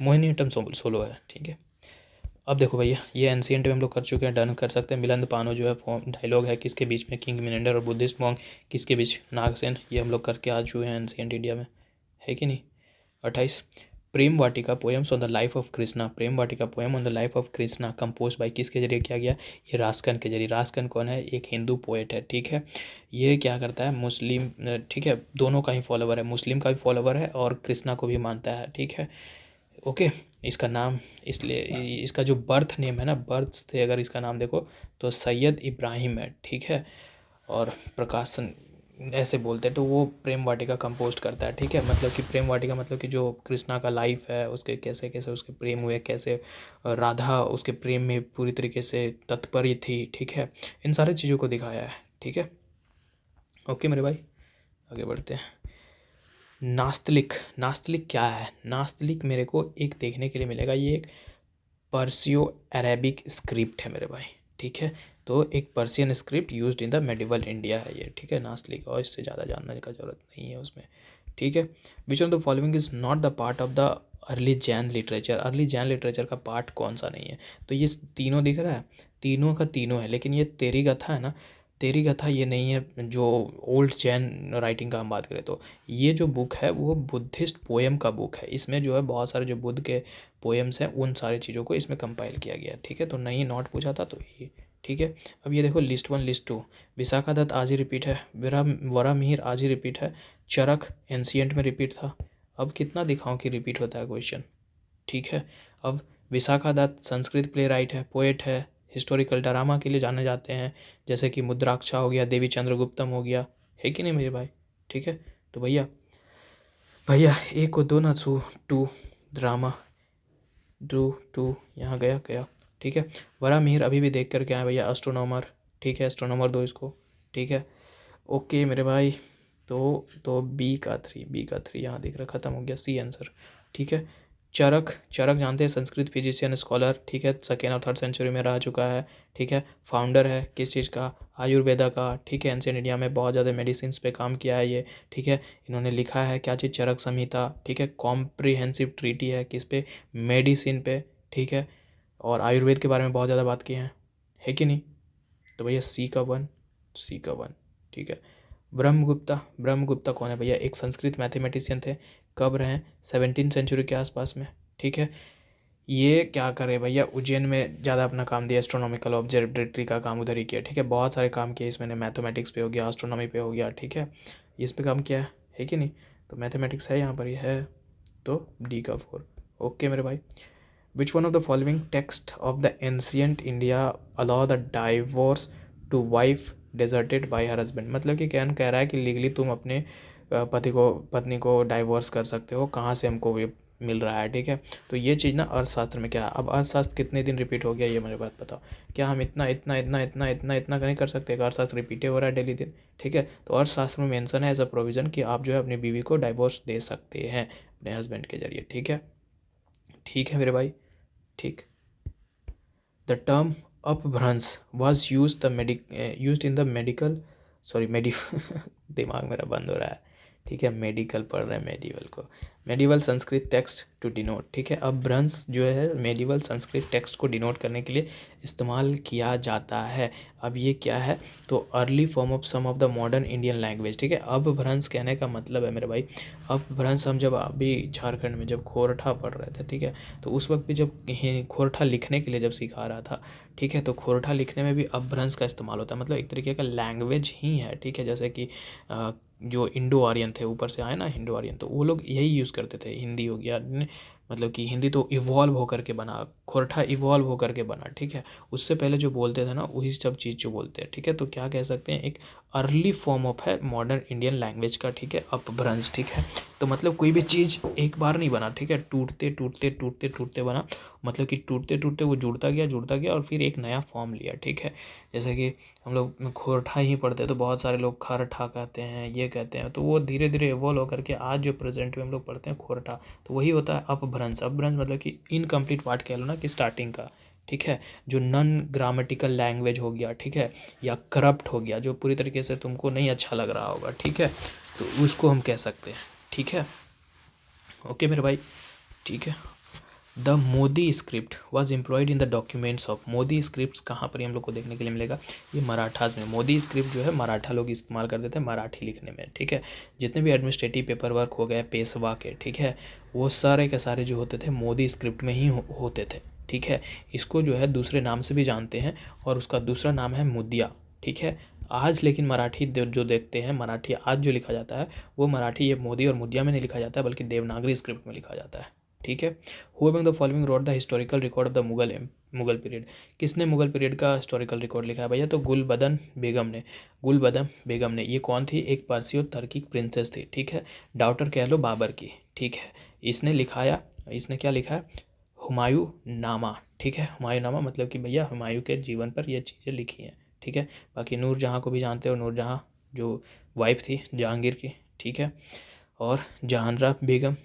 मोहिनीअट्टम सोलो है, ठीक है। अब देखो भैया, ये एंशिएंट में हम लोग कर चुके हैं, डन कर सकते हैं। मिलिंद पानो जो है फॉर्म डायलॉग है किसके बीच में, किंग मिनेंडर और बुद्धिस्ट मॉन्क किसके बीच, नागसेन, ये हम लोग करके आ चुके हैं एंशिएंट इंडिया में, है कि नहीं। 28 Prem Vatika poems on the life of Krishna, Prem Vatika poem on the life of Krishna compose by किसके जरिए किया गया, ये रासकन के जरिए। रासकन कौन है, एक हिंदू पोएट है, ठीक है। ये क्या करता है, मुस्लिम, ठीक है, दोनों का ही फॉलोवर है, मुस्लिम का भी फॉलोवर है और कृष्णा को भी मानता है, ठीक है, ओके। इसका नाम, इसलिए इसका जो बर्थ नेम है ना, बर्थ से अगर इसका नाम देखो तो सैयद इब्राहिम है, ठीक है, और प्रकाशन ऐसे बोलते हैं। तो वो प्रेम वाटिका कंपोस्ट करता है, ठीक है। मतलब कि प्रेम वाटिका मतलब कि जो कृष्णा का लाइफ है, उसके कैसे कैसे उसके प्रेम हुए, कैसे राधा उसके प्रेम में पूरी तरीके से तत्पर थी, ठीक है, इन सारी चीज़ों को दिखाया है, ठीक है, ओके मेरे भाई, आगे बढ़ते हैं। नास्तलिक, नास्तलिक क्या है, नास्तलिक मेरे को एक देखने के लिए मिलेगा, ये एक पर्सियो अरेबिक स्क्रिप्ट है मेरे भाई, ठीक है। तो एक Persian script used in the medieval India है ये, ठीक है, नास्तलिक, और इससे ज़्यादा जानने का जरूरत नहीं है उसमें, ठीक है। विच of the following is not the part of the early Jain literature, early Jain literature का पार्ट कौन सा नहीं है। तो ये तीनों दिख रहा है, तीनों का तीनों है, लेकिन ये तेरी कथा है ना, तेरी कथा ये नहीं है। जो ओल्ड जैन राइटिंग का हम बात करें तो ये जो बुक है वो बुद्धिस्ट पोएम का बुक है। इसमें जो है बहुत सारे जो बुद्ध के पोएम्स हैं उन सारी चीज़ों को इसमें कंपाइल किया गया है, ठीक है। तो नहीं नॉट पूछा था तो ये, ठीक है। अब ये देखो लिस्ट 1 लिस्ट 2, विशाखा दत्त आज ही रिपीट है, वरामिहिर आज ही रिपीट है, चरक एंशिएंट में रिपीट था। अब कितना दिखाऊं कि रिपीट होता है क्वेश्चन, ठीक है। अब विशाखा दत्त संस्कृत प्ले राइट है, पोएट है, हिस्टोरिकल ड्रामा के लिए जाने जाते हैं, जैसे कि मुद्राक्षा हो गया, देवी चंद्रगुप्तम हो गया, है कि नहीं मेरे भाई, ठीक है। तो भैया एक को दो ना टू ड्रामा टू यहाँ गया, ठीक है। वरामिहिर अभी भी देख करके आए भैया, एस्ट्रोनॉमर, ठीक है, एस्ट्रोनॉमर 2 इसको, ठीक है, ओके मेरे भाई। तो बी का 3 यहाँ दिख रहा, ख़त्म हो गया, सी आंसर, ठीक है। चरक जानते हैं, संस्कृत फिजिशियन स्कॉलर, ठीक है, 2nd और 3rd सेंचुरी में रह चुका है, ठीक है। फाउंडर है किस चीज़ का, आयुर्वेदा का, ठीक है। एंशिएंट इंडिया में बहुत ज़्यादा मेडिसिन पे काम किया है ये, ठीक है। इन्होंने लिखा है क्या चीज़, चरक संहिता, ठीक है। कॉम्प्रिहेंसिव ट्रीटी है किस पे, मेडिसिन पे, ठीक है, और आयुर्वेद के बारे में बहुत ज़्यादा बात की है कि नहीं। तो भैया सी का 1, ठीक है। ब्रह्मगुप्ता कौन है भैया, एक संस्कृत मैथमेटिशियन थे, कब रहे, 17th सेंचुरी के आसपास में, ठीक है। ये क्या करे भैया, उज्जैन में ज़्यादा अपना काम दिया, एस्ट्रोनॉमिकल ऑब्जर्वेटरी का काम उधर ही किया, ठीक है। बहुत सारे काम किए इसमें, मैथमेटिक्स पे हो गया, एस्ट्रोनॉमी पे हो गया, ठीक है, इस पे काम किया है कि नहीं। तो मैथमेटिक्स है यहाँ पर, ये है, तो डी का 4, ओके मेरे भाई। Which one of the following text of the ancient India allow the divorce to wife deserted by her husband, मतलब कि क्या कह रहा है कि लीगली तुम अपने पत्नी को डाइवोर्स कर सकते हो, कहाँ से हमको ये मिल रहा है, ठीक है। तो ये चीज़ ना अर्थशास्त्र में क्या है। अब अर्थशास्त्र कितने दिन रिपीट हो गया ये मेरे बात बताओ, क्या हम इतना नहीं कर सकते, अर्थशास्त्र रिपीट हो रहा है डेली दिन, ठीक है। तो अर्थशास्त्र में मेंशन है एज अ प्रोविज़न कि आप जो है अपनी बीवी को डाइवोर्स दे सकते हैं अपने हस्बैंड के जरिए, ठीक है मेरे भाई, ठीक। द टर्म अपभ्रंश was use in the medical दिमाग मेरा बंद हो रहा है, ठीक है, मेडिकल पढ़ रहे हैं, मेडिवल को, medieval Sanskrit text to denote, ठीक है। अपभ्रंश जो है मेडिवल संस्कृत टेक्स्ट को डिनोट करने के लिए इस्तेमाल किया जाता है। अब ये क्या है, तो early form of some of the modern Indian language, ठीक है। अपभ्रंश कहने का मतलब है मेरे भाई, अपभ्रंश हम जब अभी झारखंड में जब खोरठा पढ़ रहे थे, ठीक है, तो उस वक्त भी जब खोरठा लिखने के लिए जब सिखा रहा था, ठीक है, तो खोरठा लिखने में भी अपभ्रंश का इस्तेमाल होता है, मतलब एक तरीके का लैंग्वेज ही है, ठीक है। जैसे कि जो इंडो आर्यन थे, ऊपर से आए ना इंडो आर्यन, तो वो लोग यही यूज़ करते थे, हिंदी हो गया, मतलब कि हिंदी तो इवॉल्व होकर के बना, खोरठा इवॉल्व होकर के बना, ठीक है। उससे पहले जो बोलते थे ना वही सब चीज़ जो बोलते हैं, ठीक है। तो क्या कह सकते हैं, एक अर्ली फॉर्म ऑफ है मॉडर्न इंडियन लैंग्वेज का, ठीक है, अपभ्रंश, ठीक है। तो मतलब कोई भी चीज़ एक बार नहीं बना, ठीक है, टूटते टूटते टूटते टूटते बना, मतलब कि टूटते टूटते वो जुड़ता गया और फिर एक नया फॉर्म लिया, ठीक है। जैसे कि हम लोग खोरठा ही पढ़ते हैं तो बहुत सारे लोग खरठा कहते हैं, ये कहते हैं, तो वो धीरे धीरे इवॉल्व होकर के आज जो प्रेजेंट में हम लोग पढ़ते हैं खोरठा, तो वही होता है अपभ्रंश। अपभ्रंश मतलब कि इनकम्प्लीट पार्ट कह लो ना, कि स्टार्टिंग का, ठीक है, जो नॉन ग्रामेटिकल लैंग्वेज हो गया, ठीक है, या करप्ट हो गया, जो पूरी तरीके से तुमको नहीं अच्छा लग रहा होगा, ठीक है, तो उसको हम कह सकते हैं, ठीक है। ओके मेरे भाई, ठीक है। The Modi script was employed in the documents of, Modi script कहाँ पर हम लोग को देखने के लिए मिलेगा, ये मराठास में। मोदी स्क्रिप्ट जो है मराठा लोग इस्तेमाल करते थे मराठी लिखने में, ठीक है। जितने भी एडमिनिस्ट्रेटिव पेपर वर्क हो गए पेशवा के, ठीक है, वो सारे के सारे जो होते थे मोदी स्क्रिप्ट में ही होते थे, ठीक है। इसको जो है दूसरे नाम से भी जानते हैं और उसका दूसरा नाम है मुद्या, ठीक है। आज लेकिन मराठी जो देखते हैं, मराठी आज जो लिखा जाता है वो मराठी ये मोदी और मुद्या में नहीं लिखा जाता है बल्कि देवनागरी स्क्रिप्ट में लिखा जाता है, ठीक है। Who among the following wrote the historical record of the Mughal period, किसने मुगल पीरियड का हिस्टोरिकल रिकॉर्ड लिखा है भैया, तो गुलबदन बेगम ने। ये कौन थी, एक पारसी और तुर्किक प्रिंसेस थी, ठीक है, डॉटर कह लो बाबर की, ठीक है। इसने क्या लिखा है, हुमायूं नामा, ठीक है। हुमायूं नामा मतलब कि भैया हुमायूं के जीवन पर ये चीज़ें लिखी हैं, ठीक है। बाकी नूरजहाँ को भी जानते हो, नूरजहाँ जो वाइफ थी जहांगीर की, ठीक है। और जहानरा बेगम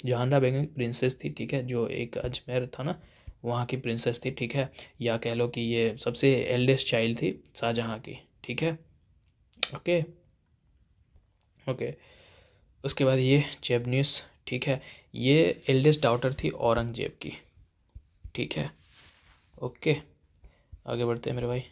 प्रिंसेस थी, ठीक है, जो एक अजमेर था ना वहाँ की प्रिंसेस थी, ठीक है, या कह लो कि ये सबसे एल्डेस्ट चाइल्ड थी शाहजहाँ की, ठीक है। ओके ओके उसके बाद ये चेबन्यूस, ठीक है, ये एल्डेस्ट डॉटर थी औरंगजेब की, ठीक है। ओके आगे बढ़ते हैं मेरे भाई।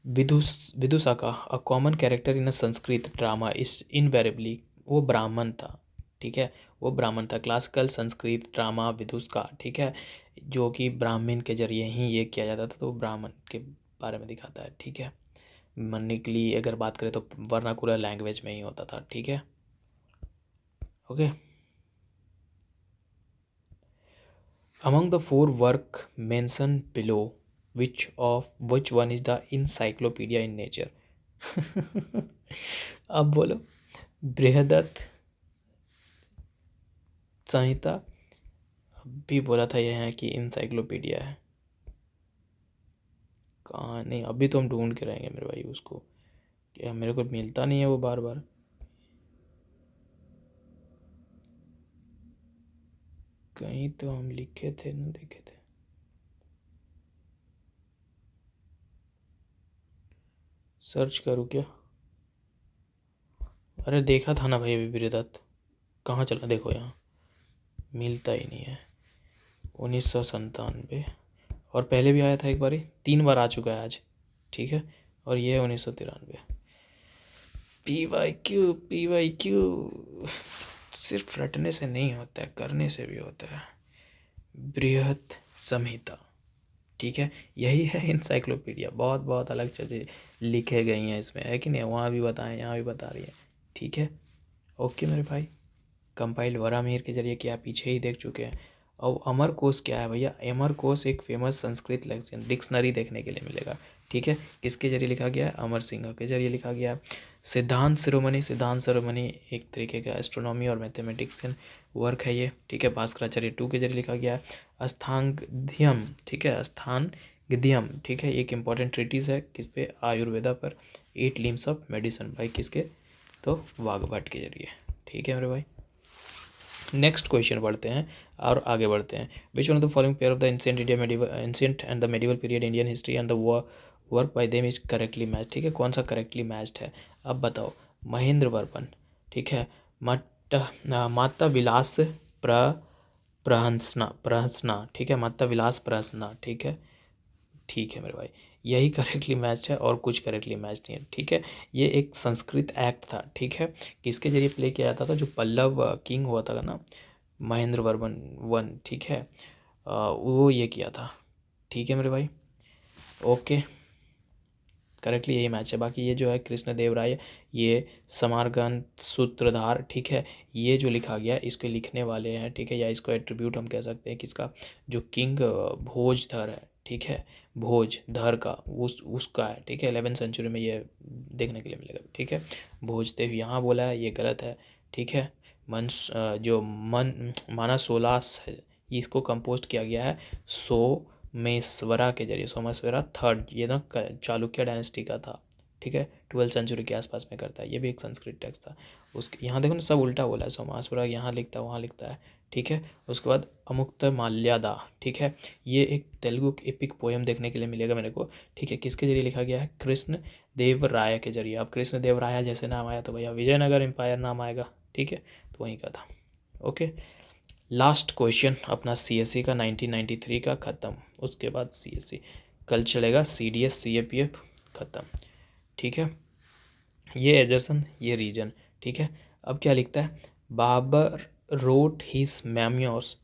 Vidushaka a common character in a Sanskrit drama is invariably, वो ब्राह्मण था, ठीक है, वो ब्राह्मण था। क्लासिकल संस्कृत ड्रामा विदुष का, ठीक है, जो कि ब्राह्मण के जरिए ही ये किया जाता था, तो ब्राह्मण के बारे में दिखाता है, ठीक है। मनिकली अगर बात करें तो वर्नाकुलर लैंग्वेज में ही होता था, ठीक है। Okay among the 4 work mention below which one is the encyclopedia in nature? अब बोलो, बृहदत्त संहिता, अभी बोला था यह है कि इंसाइक्लोपीडिया है, कहाँ नहीं, अभी तो हम ढूंढ के रहेंगे मेरे भाई उसको, क्या मेरे को मिलता नहीं है वो बार बार। कहीं तो हम लिखे थे ना, देखे थे, सर्च करूँ क्या, अरे देखा था ना भाई अभी बृहदत्त, कहाँ चला, देखो यहाँ मिलता ही नहीं है। 1997 और पहले भी आया था एक बारी, 3 बार आ चुका है आज, ठीक है, और ये है 1993। PYQ सिर्फ रटने से नहीं होता है, करने से भी होता है। बृहत संहिता, ठीक है, यही है इंसाइक्लोपीडिया। बहुत बहुत अलग चीज़ें लिखे गई हैं इसमें, है कि नहीं, वहाँ भी बताएं यहाँ भी बता रही है, ठीक है। ओके मेरे भाई, कंपाइल्ड वरामीर के जरिए कि आप पीछे ही देख चुके हैं। अब अमरकोश क्या है भैया, अमरकोश एक फेमस संस्कृत लेक्सिकन डिक्शनरी देखने के लिए मिलेगा, ठीक है। किसके जरिए लिखा गया है, अमर सिंह के जरिए लिखा गया है। सिद्धांत शिरोमणि एक तरीके का एस्ट्रोनॉमी और मैथमेटिक्स वर्क है ये, ठीक है, भास्कराचार्य 2 के जरिए लिखा गया है। अस्थांगध्यम, ठीक है, अस्थांगध्यम, ठीक है, एक इम्पॉर्टेंट ट्रीटीज है किस पे, आयुर्वेदा पर। 8 लिम्स ऑफ मेडिसिन भाई किसके, तो वाघभट्ट के जरिए, ठीक है मेरे भाई। नेक्स्ट क्वेश्चन बढ़ते हैं और आगे बढ़ते हैं। विच one of the following pair of the ancient and the medieval period Indian history and the work by them is correctly match, ठीक है, कौन सा करेक्टली मैच्ड है, अब बताओ। महेंद्र वर्मन, ठीक है, माता विलास प्रहसना, ठीक है, माता विलास प्रहसना, ठीक है, ठीक है मेरे भाई, यही करेक्टली मैच है और कुछ करेक्टली मैच नहीं है, ठीक है। ये एक संस्कृत एक्ट था, ठीक है, किसके जरिए प्ले किया जाता था, जो पल्लव किंग हुआ था ना महेंद्र वर्मन 1, ठीक है, वो ये किया था, ठीक है मेरे भाई। ओके करेक्टली यही मैच है। बाकी ये जो है कृष्णदेवराय, ये समारगन सूत्रधार, ठीक है, ये जो लिखा गया इसके लिखने वाले हैं, ठीक है, या इसको एट्रीब्यूट हम कह सकते हैं किसका, जो किंग भोजधर है, ठीक है, भोजधर का उसका है, ठीक है। 11वीं सेंचुरी में ये देखने के लिए मिलेगा, ठीक है। भोजदेव यहाँ बोला है, ये गलत है, ठीक है। जो मानसोलास है, इसको कंपोस्ट किया गया है सोमेश्वरा के जरिए, सोमेश्वरा थर्ड, ये ना चालुक्य डायनेस्टी का था, ठीक है, 12वीं सेंचुरी के आसपास में करता है। ये भी एक संस्कृत टेक्स्ट था। उसके यहाँ देखो ना सब उल्टा बोला है, सोमेश्वरा यहाँ लिखता है, वहाँ लिखता है, ठीक है। उसके बाद अमुक्त माल्यादा, ठीक है, ये एक तेलुगु एपिक पोएम देखने के लिए मिलेगा मेरे को, ठीक है। किसके जरिए लिखा गया है, कृष्ण देव राय के जरिए। अब कृष्ण देव राय जैसे नाम आया तो भैया विजयनगर एम्पायर नाम आएगा, ठीक है, तो वहीं का था। ओके, लास्ट क्वेश्चन अपना CSE का 1993 का ख़त्म, उसके बाद CSE कल चलेगा, CDS CAPF ख़त्म, ठीक है। ये एजरसन, ये रीजन, ठीक है। अब क्या लिखता है, बाबर रोट हिज मेमोइर्स,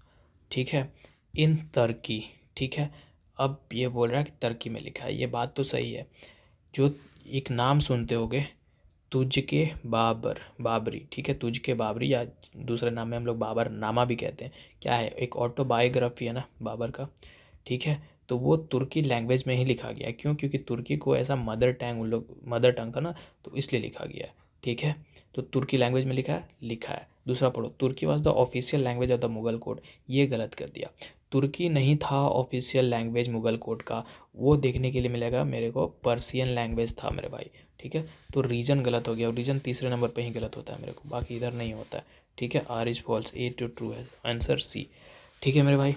ठीक है, इन तुर्की, ठीक है। अब ये बोल रहा है कि तुर्की में लिखा है, ये बात तो सही है। जो एक नाम सुनते होगे तुझके बाबर, बाबरी, ठीक है, तुझके बाबरी, या दूसरे नाम में हम लोग बाबर नामा भी कहते हैं, क्या है, एक ऑटोबायोग्राफी है ना बाबर का, ठीक है। तो वो तुर्की लैंग्वेज में ही लिखा गया है, क्यों, क्योंकि तुर्की को ऐसा मदर टंग था ना, तो इसलिए लिखा गया है, ठीक है। तो तुर्की लैंग्वेज में लिखा है। दूसरा पढ़ो, Turki was the official language of the Mughal court, ये गलत कर दिया। तुर्की नहीं था ऑफिशियल लैंग्वेज मुगल कोर्ट का, वो देखने के लिए मिलेगा मेरे को पर्शियन लैंग्वेज था मेरे भाई, ठीक है। तो रीजन गलत हो गया, और रीजन तीसरे नंबर पे ही गलत होता है मेरे को, बाकी इधर नहीं होता है, ठीक है। R is false, A too true है, आंसर C, ठीक है मेरे भाई।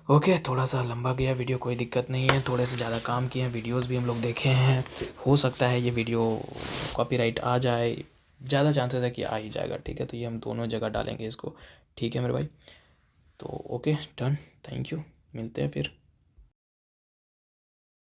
ओके, थोड़ा सा लंबा गया वीडियो, कोई दिक्कत नहीं है, थोड़े से ज़्यादा काम किए हैं, वीडियोस भी हम लोग देखे हैं, हो सकता है ये वीडियो कॉपीराइट आ जाए, ज़्यादा चांसेस है कि आ ही जाएगा, ठीक है। तो ये हम दोनों जगह डालेंगे इसको, ठीक है मेरे भाई। तो ओके, डन, थैंक यू, मिलते हैं फिर।